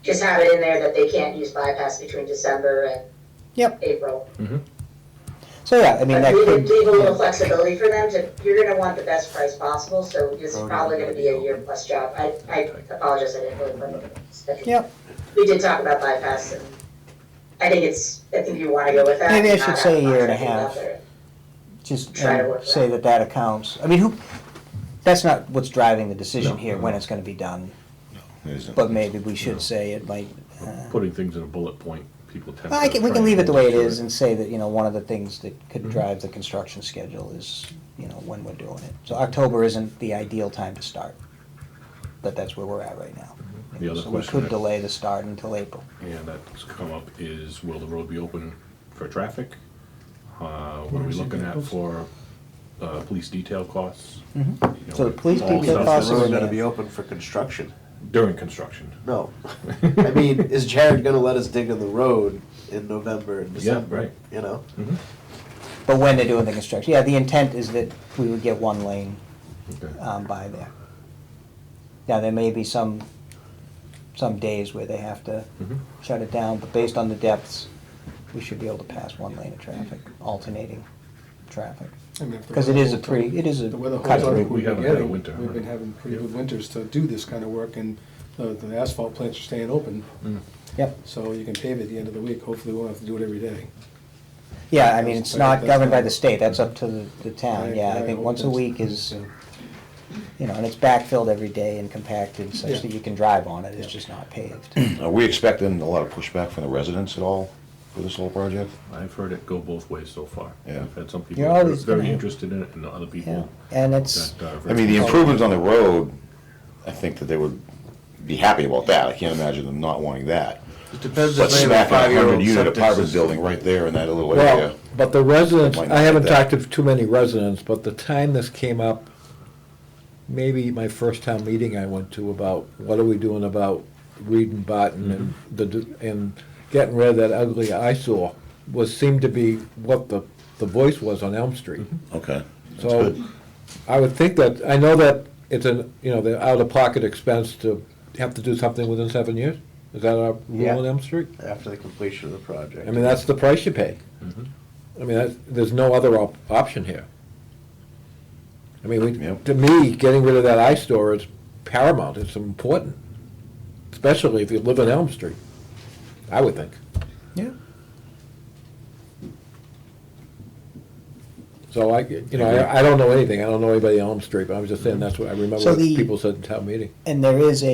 just have it in there that they can't use bypass between December and Yep. April. So, yeah, I mean, But that leave could, a little flexibility for them you're gonna want the best price possible, so this is probably gonna be a year-plus job. I apologize, I didn't really put it in the schedule. Yep. We did talk about bypass, and I think you wanna go with that. Maybe I and should not say a have year and a contractors out half. there. just Try to work say that. that accounts, I mean, that's not what's driving the decision here, when it's gonna be done. it isn't. But maybe we should say it might, Putting things in a bullet point, people tend to. we try can leave it the way it to- is and say that, one of the things that could drive the construction schedule is, when we're doing it. So October isn't the ideal time to start, but that's where we're at right now. The other So we question could that- delay the start until April. Yeah, that's come up is, will the road be open for traffic? What are we looking at for, police detail costs? You know, So the police all detail stuff costs The are road in gonna there. be open for construction. During construction. No. I mean, is Jared gonna let us dig on the road in November and December? right. You know? But when they're doing the construction, yeah, the intent is that we would get one lane Okay. by there. Now, there may be some days where they have to shut it down, but based on the depths, we should be able to pass one lane of traffic, alternating traffic. I mean, if the Because it weather is a holds up- cut The weather holds up, through. We we've been haven't had a getting, winter, we've been right? having pretty good winters to do this kind of work, and the asphalt plants are staying open. Yep. So you can pave at the end of the week, hopefully we won't have to do it every day. Yeah, I mean, it's not That's governed by not- the state, that's up to the town, Right, yeah, I right, think hope once a that's- week is, and it's backfilled every day and compacted such Yeah. that you can drive on it, it's just not paved. Are we expecting a lot of pushback from the residents at all for this whole project? I've heard it go both ways so far. Yeah. I've had some people You're that are always gonna very have- interested in it, and other Yeah, people and it's, that are. I mean, the improvements on the road, I think that they would be happy about that. I can't imagine them not wanting that. It depends But if they have a smacking a 5-year-old 100-unit septic apartment system. building right there in that little Well, area. but the residents, Might not I haven't get that. talked to too many residents, but the time this came up, maybe my first town meeting I went to about, what are we doing about Reed and Barton and getting rid of that ugly eyesore, seemed to be what the voice was on Elm Street. Okay. That's So, good. I would think that, I know that it's the out-of-pocket expense to have to do something within 7 years? Is that our rule Yeah. on Elm Street? After the completion of the project. I mean, that's the price you pay. I mean, there's no other option here. I mean, Yep. to me, getting rid of that eyesore is paramount, it's important, especially if you live on Elm Street, I would think. Yeah. So I don't know anything, I don't know anybody on Elm Street, but I was just saying, that's what I remember So what the- people said in town meeting. And there is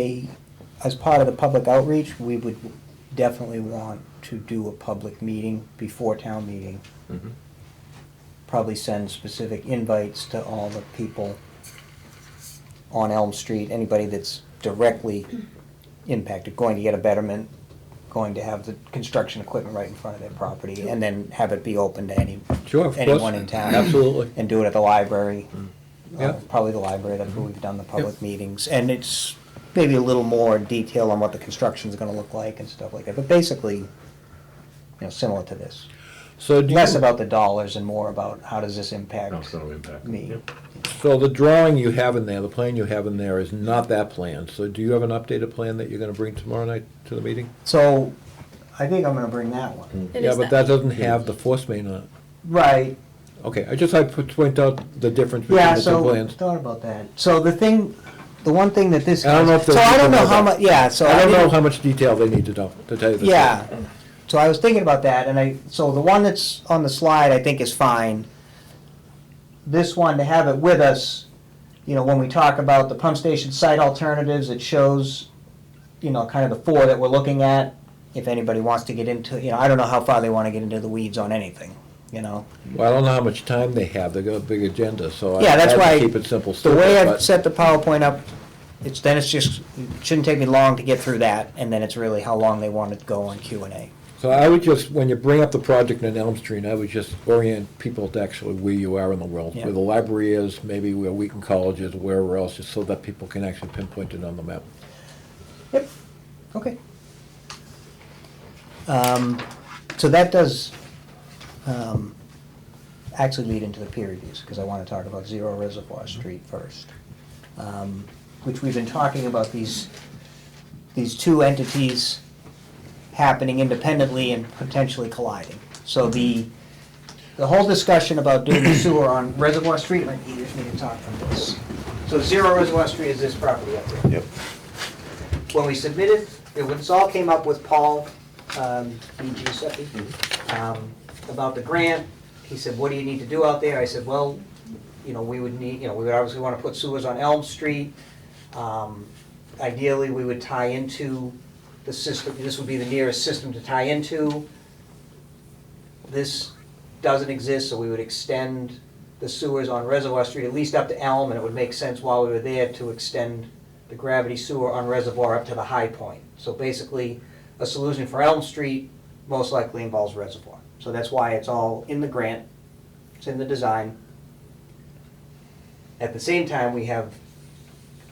as part of the public outreach, we would definitely want to do a public meeting before town meeting. Mhm. Probably send specific invites to all the people on Elm Street, anybody that's directly impacted, going to get a betterment, going to have the construction equipment right in front of their property, and then have it be open to Sure, of course. anyone in town. Absolutely. And do it at the library. Yeah. Probably the library, that's where we've done the public meetings. And it's maybe a little more detail on what the construction's gonna look like and stuff like that. But basically, similar to this. So do Less you, about the dollars and more about how does this impact me. so the drawing you have in there, the plan you have in there is not that plan, so do you have an updated plan that you're gonna bring tomorrow night to the meeting? So, I think I'm gonna bring that one. Yeah, but that doesn't have the force main on it. Right. Okay, I point out the difference between Yeah, the two so, plans. thought about that. So the one thing that this. I don't know if So those I don't people know know how that. much, yeah, so. I don't know didn't- how much detail they need to know, to tell you the truth. Yeah, so I was thinking about that, and so the one that's on the slide, I think is fine. This one, to have it with us, when we talk about the pump station site alternatives, it shows, kind of the four that we're looking at. If anybody wants to get into, I don't know how far they want to get into the weeds on anything, Well, I don't know how much time they have, they've got a big agenda, so Yeah, that's I'd why keep it simple. The way stupid, I've but- set the PowerPoint up, it shouldn't take me long to get through that, and then it's really how long they want to go on Q&A. So I would just, when you bring up the project in Elm Street, I would just orient people to actually where you are in the world, Yeah. where the library is, maybe where Wheaton College is, wherever else, just so that people can actually pinpoint it on the map. Yep, okay. So that does actually lead into the peer reviews, because I want to talk about Zero Reservoir Street first. Which we've been talking about these two entities happening independently and potentially colliding. So the whole discussion about doing the sewer on Reservoir Street, might be easier for me to talk from this. So Zero Reservoir Street is this property up there. Yep. When we submitted, when this all came up with Paul, B. Giuseppe, about the grant, he said, what do you need to do out there? I said, well, we would need, we would obviously want to put sewers on Elm Street. Ideally, we would tie into the system, this would be the nearest system to tie into. This doesn't exist, so we would extend the sewers on Reservoir Street, at least up to Elm, and it would make sense while we were there to extend the gravity sewer on Reservoir up to the high point. So basically, a solution for Elm Street most likely involves Reservoir. So that's why it's all in the grant, it's in the design. At the same time, we have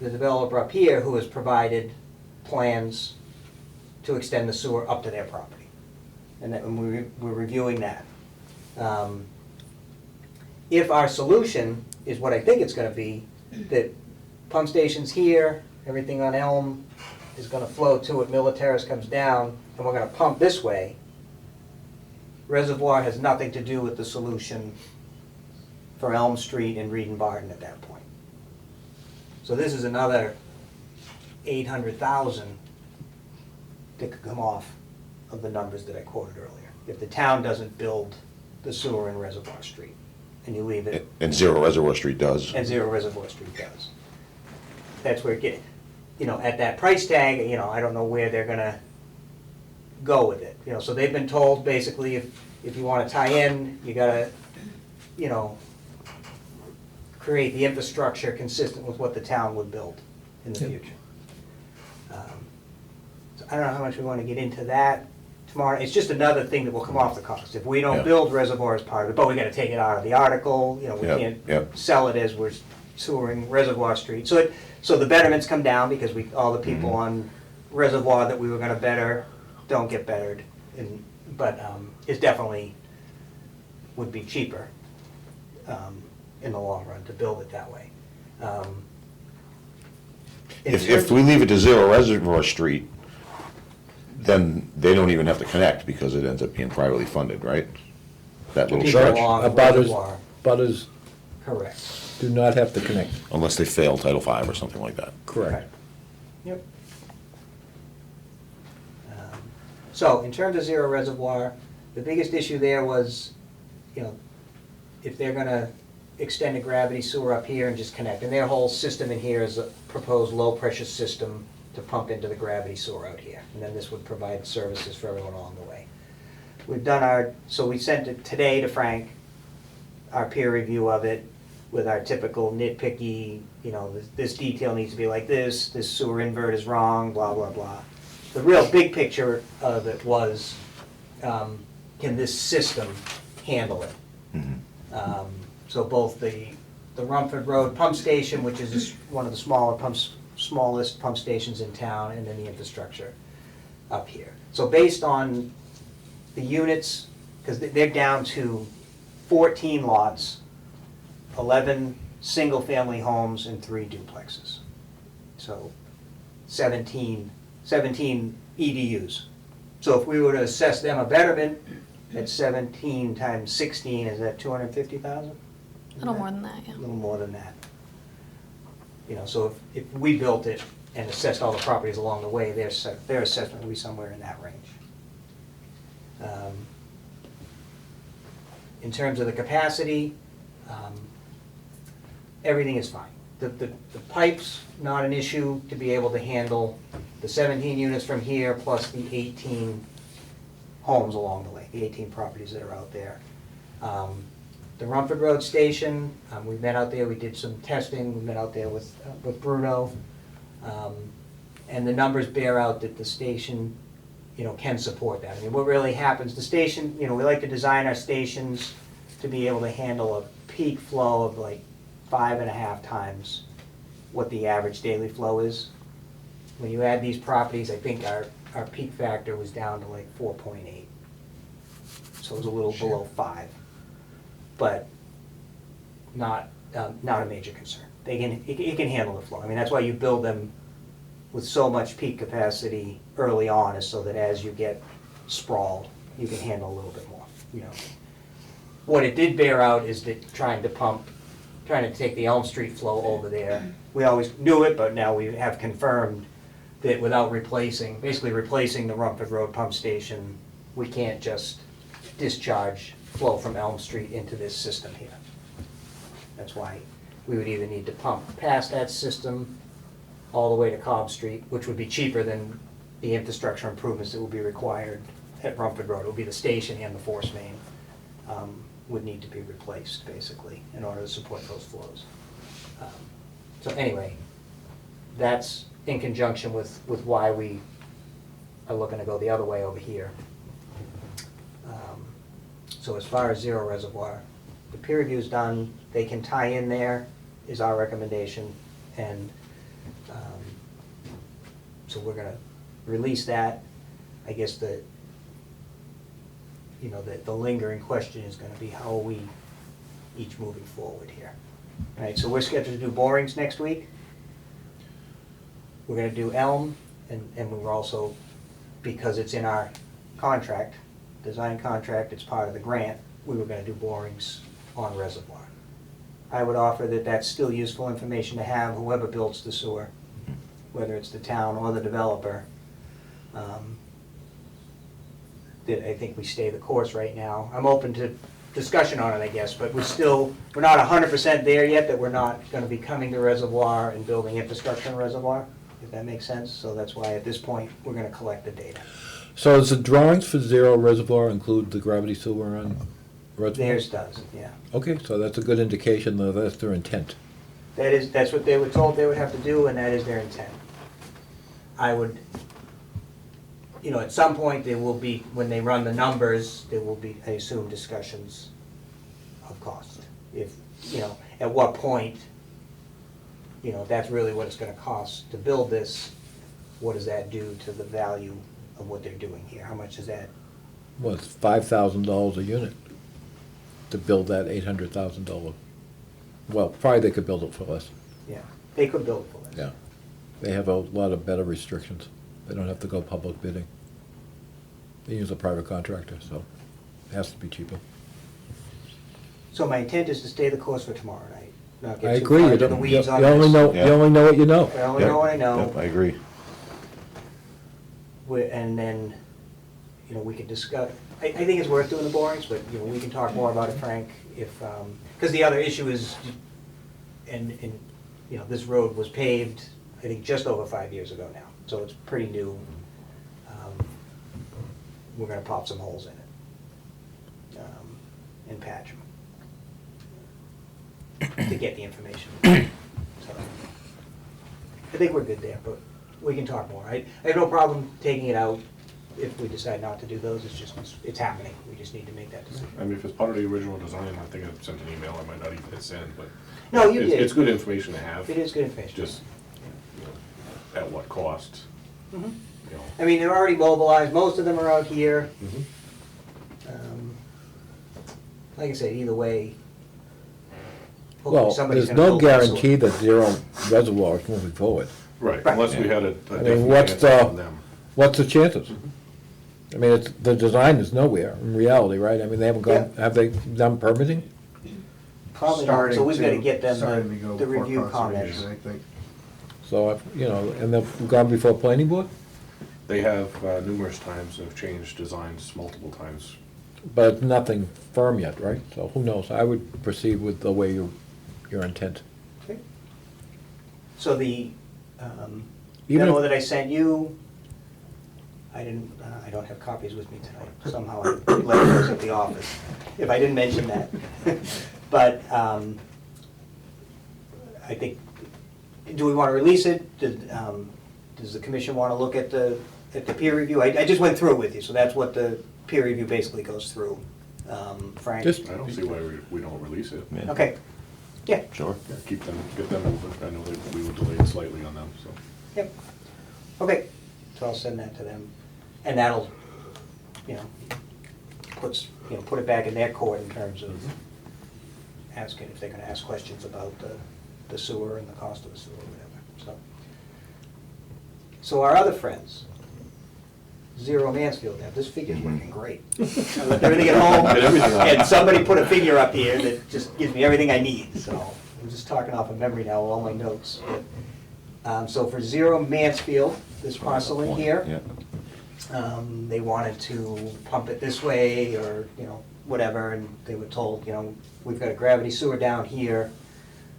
the developer up here who has provided plans to extend the sewer up to their property. And we're reviewing that. If our solution is what I think it's gonna be, that pump station's here, everything on Elm is gonna flow to it, Militaris comes down, and we're gonna pump this way, Reservoir has nothing to do with the solution for Elm Street and Reed and Barton at that point. So this is another 800,000 that could come off of the numbers that I quoted earlier. If the town doesn't build the sewer in Reservoir Street, and you leave it, And Zero Reservoir Street does. and Zero Reservoir Street does. That's where it gets, at that price tag, I don't know where they're gonna go with it. So they've been told, basically, if you wanna tie in, you gotta, create the infrastructure consistent with what the town would build in the future. So I don't know how much we wanna get into that tomorrow. It's just another thing that will come off the cost. If we don't Yeah. build Reservoir as part of it, but we gotta take it out of the article, we Yeah, can't yeah. sell it as we're sewering Reservoir Street. So the betterments come down because all the people on Reservoir that we were gonna better don't get bettered. But it's definitely would be cheaper in the long run to build it that way. If we leave it to Zero Reservoir Street, then they don't even have to connect because it ends up being privately funded, right? that little People stretch, along the Butters, reservoir. butters Correct. do not have to connect. unless they fail Title V or something like that. Correct. Yep. So, in terms of Zero Reservoir, the biggest issue there was, you know, if they're gonna extend a gravity sewer up here and just connect, and their whole system in here is a proposed low-pressure system to pump into the gravity sewer out here, and then this would provide services for everyone along the way. We've done so we sent it today to Frank, our peer review of it, with our typical nitpicky, you know, this detail needs to be like this sewer invert is wrong, blah, blah, blah. The real big picture of it was, can this system handle it? So both the Rumford Road pump station, which is just one of the smallest pump stations in town, and then the infrastructure up here. So based on the units, because they're down to 14 lots, 11 single-family homes, and 3 duplexes. So 17 EDUs. So if we were to assess them a betterment at 17 times 16, is that 250,000? A little more than that, yeah. A little more than that. You know, so if we built it and assessed all the properties along the way, their assessment would be somewhere in that range. In terms of the capacity, everything is fine. The pipe's not an issue to be able to handle the 17 units from here plus the 18 homes along the way, the 18 properties that are out there. The Rumford Road Station, we met out there, we did some testing, we met out there with Bruno, and the numbers bear out that the station, you know, can support that. I mean, what really happens, the station, you know, we like to design our stations to be able to handle a peak flow of like 5.5 times what the average daily flow is. When you add these properties, I think our peak factor was down to like 4.8. So it was a little below 5. But not a major concern. It can handle the flow. I mean, that's why you build them with so much peak capacity early on, is so that as you get sprawled, you can handle a little bit more, you know. What it did bear out is that trying to take the Elm Street flow over there. We always knew it, but now we have confirmed that without basically replacing the Rumford Road pump station, we can't just discharge flow from Elm Street into this system here. That's why we would either need to pump past that system all the way to Cobb Street, which would be cheaper than the infrastructure improvements that would be required at Rumford Road. It would be the station and the force main would need to be replaced, basically, in order to support those flows. So anyway, that's in conjunction with why we are looking to go the other way over here. So as far as Zero Reservoir, the peer review's done, they can tie in there, is our recommendation, and so we're gonna release that. I guess the lingering question is gonna be how are we each moving forward here. All right, so we're scheduled to do borings next week. We're gonna do Elm, and we're also, because it's in our contract, design contract, it's part of the grant, we were gonna do borings on Reservoir. I would offer that that's still useful information to have, whoever builds the sewer, whether it's the town or the developer. That I think we stay the course right now. I'm open to discussion on it, I guess, but we're not 100% there yet, that we're not gonna be coming to Reservoir and building infrastructure in Reservoir, if that makes sense. So that's why at this point, we're gonna collect the data. So does the drawings for Zero Reservoir include the gravity sewer on Reservoir? Theirs does, yeah. Okay, so that's a good indication that that's their intent. That's what they were told they would have to do, and that is their intent. I would, you know, at some point, there will be, when they run the numbers, there will be, I assume, discussions of cost. If, you know, at what point, you know, if that's really what it's gonna cost to build this, what does that do to the value of what they're doing here? How much is that? Well, it's $5,000 a unit to build that $800,000. Well, probably they could build it for less. Yeah, they could build it for less. Yeah. They have a lot of better restrictions. They don't have to go public bidding. They use a private contractor, so it has to be cheaper. So my intent is to stay the course for tomorrow night, not I get too agree, far you into the don't, weeds you on only this. know, you Yeah. only know what you know. I only know what I know. Yep, I agree. And then, we could discuss, I think it's worth doing the borings, but, we can talk more about it, Frank, if, because the other issue is, and, this road was paved, I think, just over 5 years ago now, so it's pretty new. We're gonna pop some holes in it, and patch them, to get the information. So, I think we're good there, but we can talk more. I have no problem taking it out if we decide not to do those, it's happening, we just need to make that decision. I mean, if it's part of the original design, I think I sent an email, I might not even hit send, but. No, you it's- did. It's good information to have. It is good information. Just, at what cost, Mhm. you know. I mean, they're already mobilized, most of them are out here. Like I said, either way, hopefully Well, somebody's there's gonna no build that, so- guarantee that zero reservoirs moving forward. Right, Right. unless we had a I definite mean, what's answer from the, them. what's the chances? I mean, it's, the design is nowhere in reality, right? I mean, they haven't gone, have they done permitting? Probably not, so we've gotta get them Starting to go the before review conservation, comments. I think. So, and they've gone before planning board? They have numerous times, have changed designs multiple times. But nothing firm yet, right? So who knows? I would proceed with the way your intent. Okay. So the Even memo if- that I sent you, I don't have copies with me tonight. Somehow I left those at the office, if I didn't mention that. But I think, do we want to release it? Does the commission want to look at the peer review? I just went through it with you, so that's what the peer review basically goes through. Frank? Just- I don't see why we don't release it. Yeah. Okay, yeah, Sure. Yeah, get them moving. I know we were delayed slightly on them, so. yep. Okay, so I'll send that to them. And that'll, put it back in their court in terms of asking if they're gonna ask questions about the sewer and the cost of the sewer or whatever, so. Our other friends, Zero Mansfield, now this figure's working great. I left everything at home, Get everything on. and somebody put a figure up here that just gives me everything I need, so I'm just talking off of memory now, all my notes. So for Zero Mansfield, this parcel in here, Yeah. they wanted to pump it this way, or, whatever, and they were told, we've got a gravity sewer down here,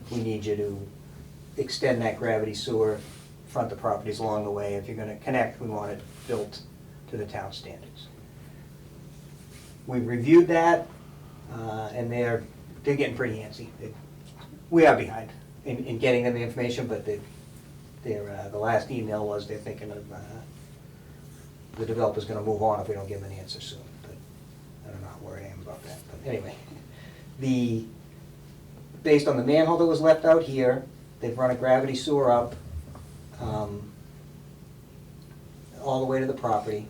we need you to extend that gravity sewer, front the properties along the way, if you're gonna connect, we want it built to the town standards. We've reviewed that, and they're getting pretty antsy. We are behind in getting them the information, but the last email was they're thinking of, the developer's gonna move on if we don't give them an answer soon, but I don't know where I am about that, but anyway. Based on the manhole that was left out here, they've run a gravity sewer up, all the way to the property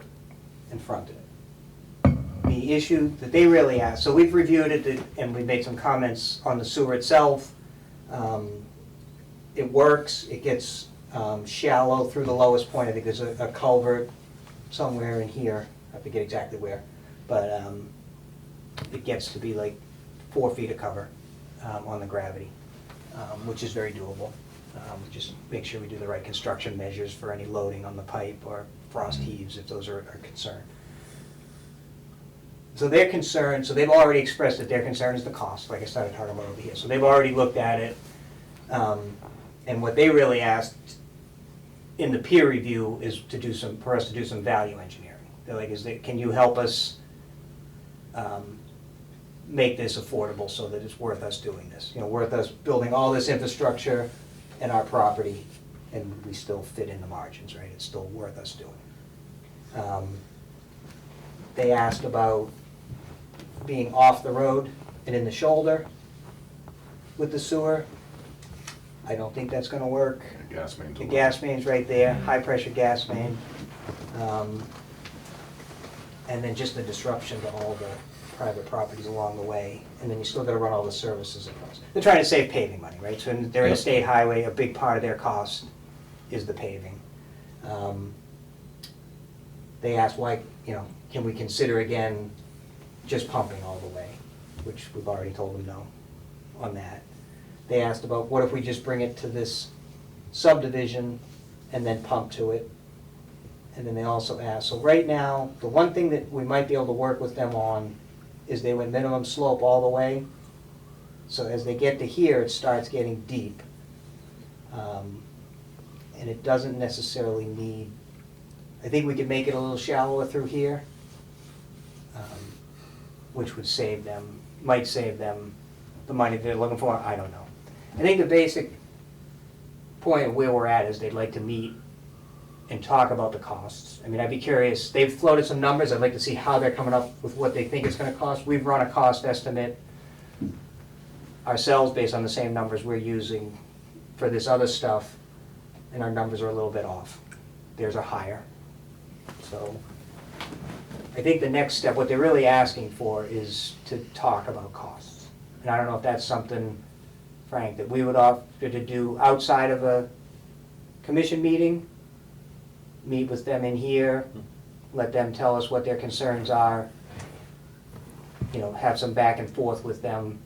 and fronted it. The issue that they really asked, so we've reviewed it and we've made some comments on the sewer itself. It works, it gets shallow through the lowest point. I think there's a culvert somewhere in here, I forget exactly where, but it gets to be like 4 feet of cover on the gravity, which is very doable. Just make sure we do the right construction measures for any loading on the pipe or frost heaves if those are a concern. So they're concerned, so they've already expressed that their concern is the cost, like I started talking about over here. So they've already looked at it, and what they really asked in the peer review is for us to do some value engineering. They're like, can you help us make this affordable so that it's worth us doing this? Worth us building all this infrastructure in our property, and we still fit in the margins, right? It's still worth us doing. They asked about being off the road and in the shoulder with the sewer. I don't think that's gonna work. Gas mains. The gas main's right there, high-pressure gas main. And then just the disruption to all the private properties along the way, and then you still gotta run all the services across. They're trying to save paving money, right? So they're in a state highway, a big part of their cost is the paving. They asked why, can we consider again just pumping all the way? which we've already told them no on that. They asked about, what if we just bring it to this subdivision and then pump to it? And then they also asked, so right now, the one thing that we might be able to work with them on is they went minimum slope all the way. So as they get to here, it starts getting deep. And it doesn't necessarily need, I think we could make it a little shallower through here, which would save them, might save them the money they're looking for, I don't know. I think the basic point of where we're at is they'd like to meet and talk about the costs. I mean, I'd be curious, they've floated some numbers, I'd like to see how they're coming up with what they think it's gonna cost. We've run a cost estimate ourselves based on the same numbers we're using for this other stuff, and our numbers are a little bit off. Theirs are higher. So I think the next step, what they're really asking for is to talk about costs. And I don't know if that's something, Frank, that we would offer to do outside of a commission meeting, meet with them in here, let them tell us what their concerns are, you know, have some back and forth with them,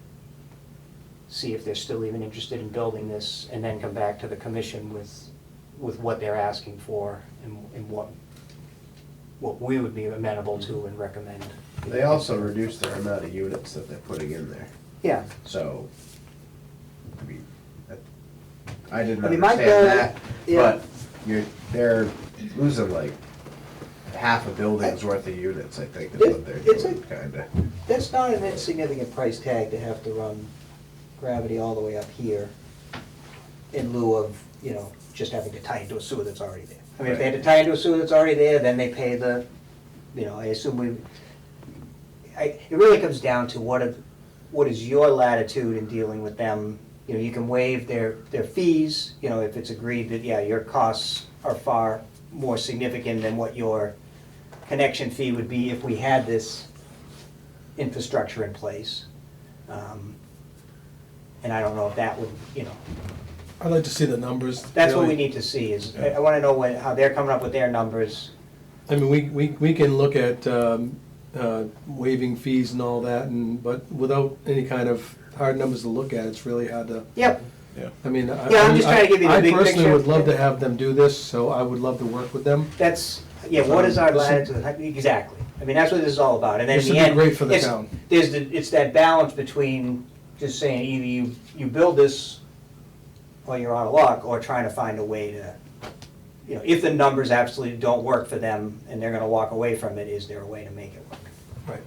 see if they're still even interested in building this, and then come back to the commission with what they're asking for and what we would be amenable to and recommend. They also reduced their amount of units that they're putting in there. Yeah. So, I mean, I didn't I mean, my understand goal- that, yeah. but they're losing like half a building's worth of units, I think, is what they're It's doing, kinda. That's not an insignificant price tag to have to run gravity all the way up here in lieu of, you know, just having to tie into a sewer that's already there. I mean, if they had to tie into a sewer that's already there, then they pay the, you know, I assume it really comes down to what is your latitude in dealing with them. You know, you can waive their fees, you know, if it's agreed that, yeah, your costs are far more significant than what your connection fee would be if we had this infrastructure in place. And I don't know if that would, you know, I'd like to see the numbers. that's what we really. need to see, is, I wanna know how they're coming up with their numbers. I mean, we can look at waiving fees and all that, but without any kind of hard numbers to look at, it's really hard to, Yep, I mean. Yeah, I'm just trying to give you the big I personally picture. would love to have them do this, so I would love to work with them. that's, yeah, what is our This is- latitude, exactly. I mean, that's what this is all about, and then in This the would be end. great for the it's- town. It's that balance between just saying either you build this or you're out of luck, or trying to find a way to, you know, if the numbers absolutely don't work for them and they're gonna walk away from it, is there a way to make it work? Right.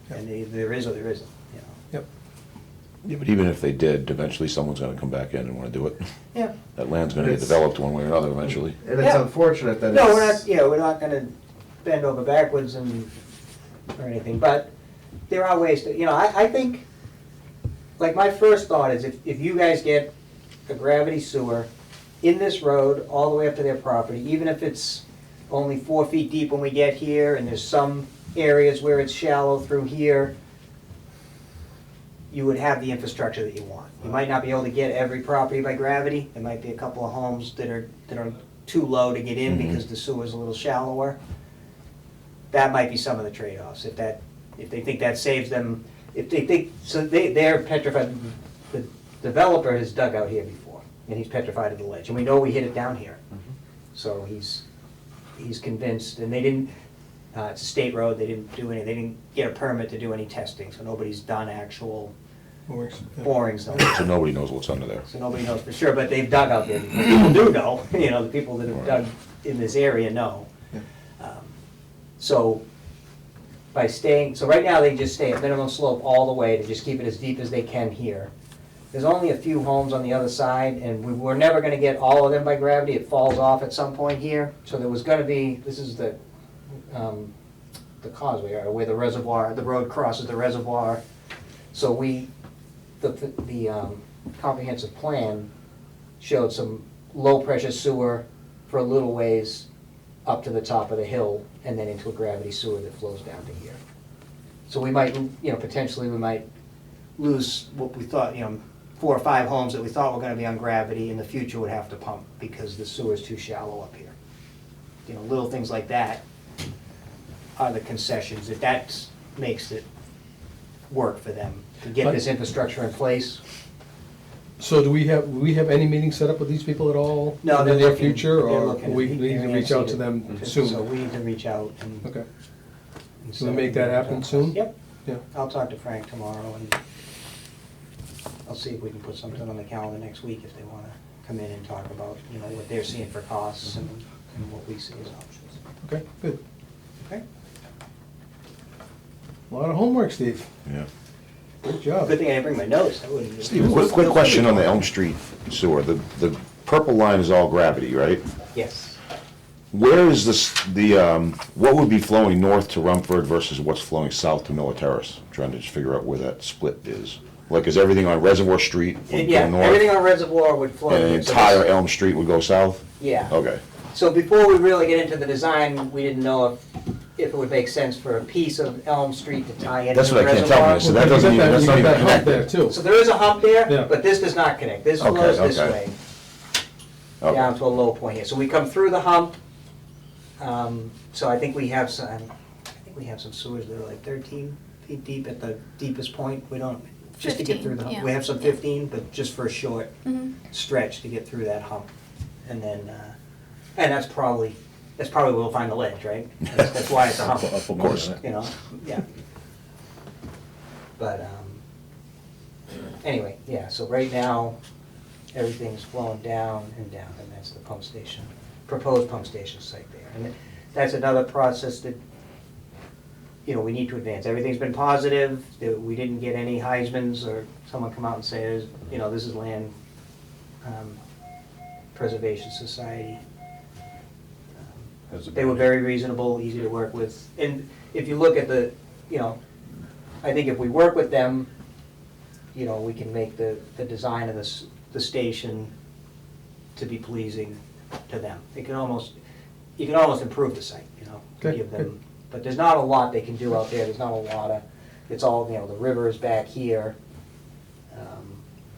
Yeah. And either there is or there isn't, you know? Yep. Yeah, but even if they did, eventually someone's gonna come back in and wanna do it. Yeah. That land's gonna get It's- developed one way or another eventually. And it's Yeah. unfortunate that No, it's. we're not, yeah, we're not gonna bend over backwards or anything, but there are ways to, you know, I think, like, my first thought is if you guys get a gravity sewer in this road all the way up to their property, even if it's only 4 feet deep when we get here, and there's some areas where it's shallow through here, you would have the infrastructure that you want. You might not be able to get every property by gravity. There might be a couple of homes that are too low to get in because the sewer's a little shallower. That might be some of the trade-offs. If they think that saves them, if they think, so they're petrified. The developer has dug out here before, and he's petrified of the ledge, and we know we hit it down here. So he's convinced, and they didn't, it's a state road, they didn't get a permit to do any testing, so nobody's done actual borings. So nobody knows what's under there. So nobody knows for sure, but they've dug out there. People do know, you know, the people that have dug in this area know. So by staying, so right now they just stay at minimum slope all the way to just keep it as deep as they can here. There's only a few homes on the other side, and we're never gonna get all of them by gravity. It falls off at some point here. So there was gonna be, this is the causeway, or where the reservoir, the road crosses the reservoir. So the comprehensive plan showed some low-pressure sewer for a little ways up to the top of the hill, and then into a gravity sewer that flows down to here. So we might, you know, potentially we might lose what we thought, you know, 4 or 5 homes that we thought were gonna be on gravity in the future would have to pump because the sewer's too shallow up here. You know, little things like that are the concessions, that makes it work for them to get this infrastructure in place. So do we have any meetings set up with these people at all? No, in they're the near looking- future, they're or looking at we me. need to They're reach out to gonna them see it. So soon? we need to reach out and. Okay. and So we set make up that a- happen soon? Yep. Yeah. I'll talk to Frank tomorrow and I'll see if we can put something on the calendar next week if they wanna come in and talk about, what they're seeing for costs and what we see as options. Okay, good. Okay? A lot of homework, Steve. Yeah. Good job. Good thing I didn't bring my notes, I wouldn't. Quick question on the Elm Street sewer. The purple line is all gravity, right? Yes. Where is this, what would be flowing north to Rumford versus what's flowing south to Miller Terrace? I'm trying to just figure out where that split is. Like, is everything on Reservoir Street would Yeah, go north? everything on Reservoir would flow. And the so this- entire Elm Street would go south? Yeah. Okay. So before we really get into the design, we didn't know if it would make sense for a piece of Elm Street to tie into the That's what I can't reservoir. tell you. So that doesn't even, that's not You got even that hump there, connected. too. So there is a hump there, Yeah. but this does not connect. This Okay, flows this okay. way, Okay. down to a low point here. So we come through the hump. So I think we have some sewers that are like 13 feet deep at the deepest point. We don't, just to get 15, through the hump. yeah. We have some 15, but just for a short Mhm. stretch to get through that hump. And then, and that's probably where we'll find the ledge, right? That's why it's a hump. Of course. Yeah. But, anyway, yeah, so right now, everything's flowing down and down, and that's the pump station, proposed pump station site there. And that's another process that, we need to advance. Everything's been positive, that we didn't get any Heismans or someone come out and say, this is Land Preservation Society. They were very reasonable, easy to work with. And if you look at I think if we work with them, we can make the design of the station to be pleasing to them. You can almost improve the site, to Okay, give good. them, but there's not a lot they can do out there. There's not a lot of, it's all, the river is back here,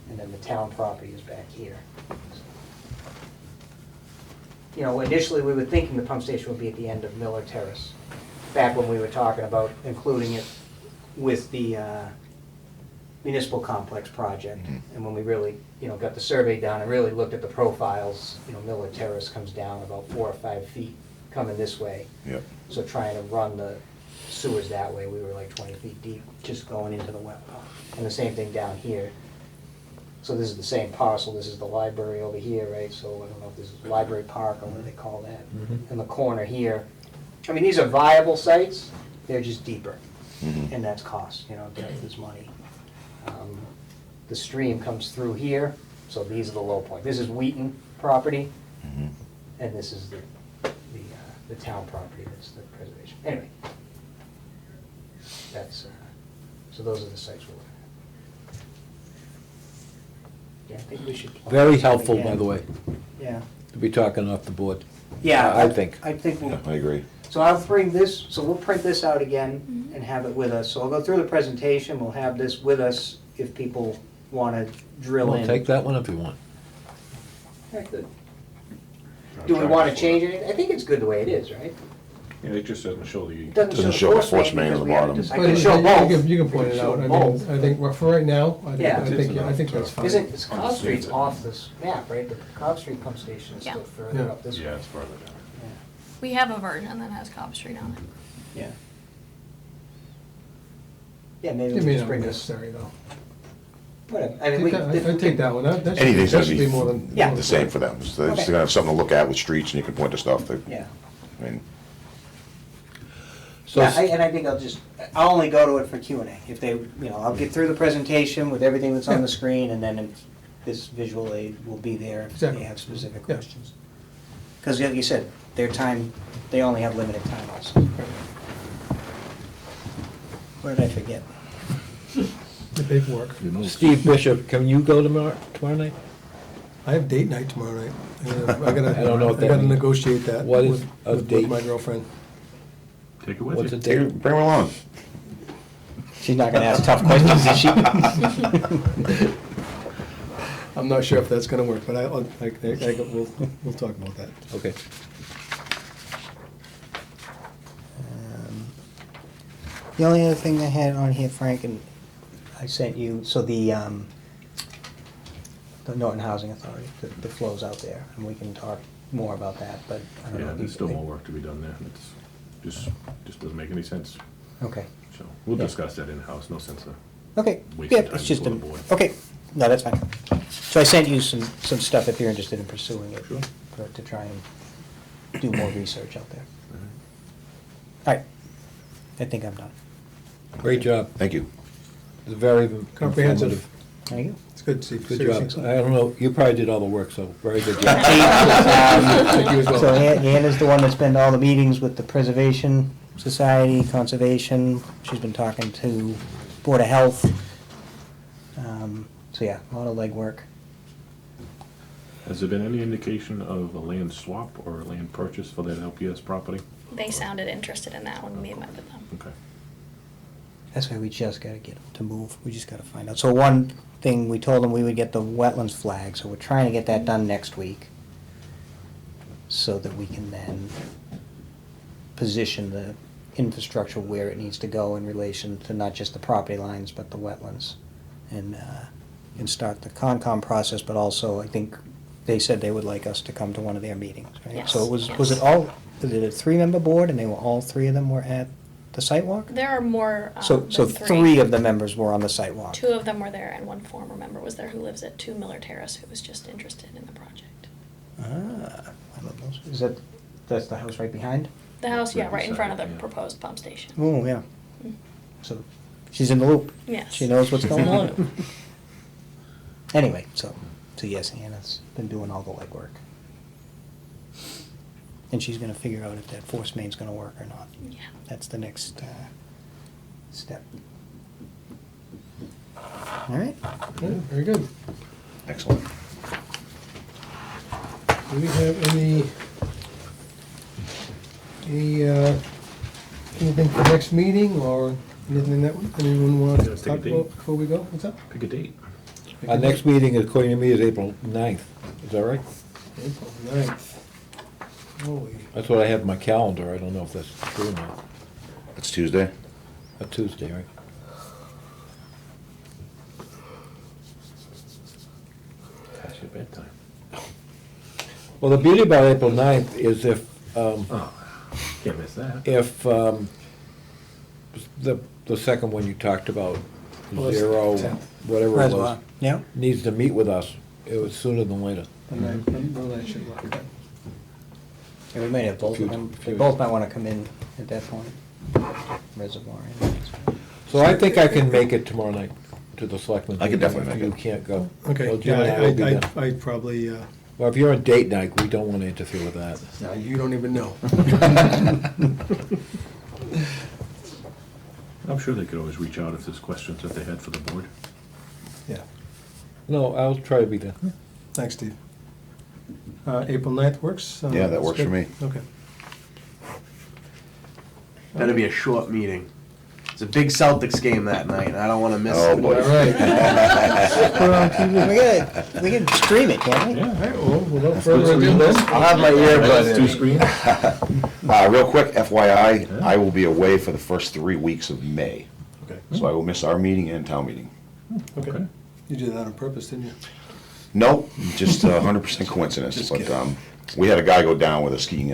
and then the town property is back here. Initially, we were thinking the pump station would be at the end of Miller Terrace, back when we were talking about including it with the municipal complex project. And when we really, got the survey done and really looked at the profiles, Miller Terrace comes down about 4 or 5 feet coming this way. Yep. So trying to run the sewers that way, we were like 20 feet deep, just going into the well. And the same thing down here. So this is the same parcel, this is the library over here, right? So I don't know if this is Library Park or what they call that. In the corner here. I mean, these are viable sites, they're just deeper. And that's cost, depth is money. The stream comes through here, so these are the low point. This is Wheaton property, and this is the town property, that's the preservation. Anyway, that's, so those are the sites we're looking at. Yeah, I think we should. plan Very something helpful, by again. the way, Yeah. to be talking off the board. Yeah. I think. I think we'll. Yeah, I agree. So I'll bring this, so we'll print this out again and have it with us. So I'll go through the presentation, we'll have this with us if people want to drill Well, in. take that one if you want. Yeah, good. Do we want to change anything? I think it's good the way it is, right? Yeah, it just doesn't show the. It Doesn't show the force main because on the we have to bottom. just- I But can show both. You can point it Show out. I mean, both. I think, for right now, Yeah. I think that's fine. Isn't, Cobb Street's off this map, right? The Cobb Street pump station is Yeah. still further Yeah. up this way. Yeah, it's further down. We have a version that has Cobb Street on it. Yeah. Yeah, maybe It we may just not bring be this, necessary, though. whatever. I mean, we. I'd take that one. That should- Anything's that gonna should be more than. Yeah. more the than same fair. for them. So they're Okay. gonna have something to look at with streets and you can point to stuff that, Yeah. I mean, So, Yeah, and I think I'll only go to it for Q&A. If they, I'll get through the presentation with everything that's on the screen, and then this visual aid will be there if they Exactly. have specific Yeah. questions. Because like you said, their time, they only have limited time also. What did I forget? The paperwork. Steve Bishop, can you go tomorrow night? I have date night tomorrow night. I gotta, I don't know what I that gotta means. negotiate that What is with a with date? my girlfriend. Take it with What's you. the take date? it- bring them along. She's not gonna ask tough questions, is she? I'm not sure if that's gonna work, but we'll talk about that. Okay. The only other thing I had on here, Frank, and I sent you, so the Norton Housing Authority, that flows out there, and we can talk more about that, but I don't know. Yeah, if there's you still think- more work to be done there. It's just doesn't make any sense. Okay, So we'll Yeah. discuss that in-house, no sense of okay, wasting yeah, time it's just, before the board. okay, no, that's fine. So I sent you some stuff if you're interested in pursuing it, Sure. to try and do more research out there. Mm-hmm. All right, I think I'm done. Great job. Thank you. It's very Comprehensive. informative. Thank you. It's good, Steve. Good job. Seriously. I don't know, you probably did all the work, so very good job. Thank you as well. So Anna's the one that's been to all the meetings with the Preservation Society, Conservation. She's been talking to Board of Health. So yeah, a lot of legwork. Has there been any indication of a land swap or a land purchase for that LPS property? They sounded interested in that when we met with them. Okay. That's why we just gotta get them to move. We just gotta find out. So one thing, we told them we would get the wetlands flag, so we're trying to get that done next week. So that we can then position the infrastructure where it needs to go in relation to not just the property lines, but the wetlands. And start the Concom process, but also, I think, they said they would like us to come to one of their meetings, right? Yes, So was yes. it all, was it a three-member board, and they were, all three of them were at the site walk? There are more So than three of the members were on the site walk. Two of them were there, and one former member was there who lives at 2 Miller Terrace, who was just interested in the project. Ah, I love those. Is that's the house right behind? The house, yeah, Right right in front of beside the it, yeah. proposed pump station. Oh, yeah. Mm. So, she's in the loop. Yes. She knows what's going on. Anyway, so yes, Anna's been doing all the legwork. And she's gonna figure out if that force main's gonna work or not. Yeah. That's the next step. All right? Yeah, very good. Excellent. Do we have anything for next meeting, or anything that anyone wants to Let's take a talk date. about before we go? What's up? Pick a date. Our next meeting, according to me, is April 9th. Is that right? April 9th. Holy, That's what I have in my calendar. I don't know if that's true or not. It's Tuesday. A Tuesday, right? Past your bedtime. Well, the beauty about April 9th is Oh, can't miss that. if the second one you talked about, Well, it's 0, 10th. whatever it Reservoir. was, Yeah? needs to meet with us, it was sooner than later. the 9th, no, that should work. Yeah, we might have both of them. They both might wanna come in at that point. Reservoir. So I think I can make it tomorrow night to the selectmen. I can definitely make You it. can't go. Okay, Well, Jim and I yeah, will be there. I'd probably, Well, if you're on date night, we don't want to interfere with that. no, you don't even know. I'm sure they could always reach out if there's questions that they had for the board. Yeah, No, I'll try to be there. thanks, Steve. April 9th works? Yeah, that that's works for good. me. Okay. Better be a short meeting. It's a big Celtics game that night, and I don't want to miss Oh, it. boy. All right. Put it on TV. We can stream it, can't we? All right, well, without further ado then. I'll have my earbuds That's in. 2 screens? Real quick, FYI, I will be away for the first 3 weeks of May. Okay. So I will miss our meeting and town meeting. Okay. You did that on purpose, didn't you? No, just 100% coincidence. Just But kidding. we had a guy go down with a skiing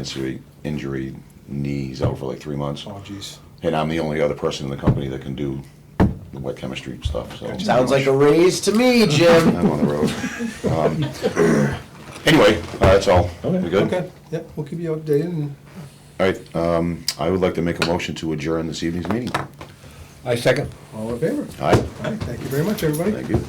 injury, knee. He's out for like 3 months. Oh, geez. And I'm the only other person in the company that can do the wet chemistry stuff, so. Sounds like a raise to me, Jim. I'm on the road. Anyway, that's all. Okay. We good? Okay, yep, we'll keep you updated and All right, I would like to make a motion to adjourn this evening's meeting. I second. all in favor? All right, All right, thank you very much, everybody. thank you.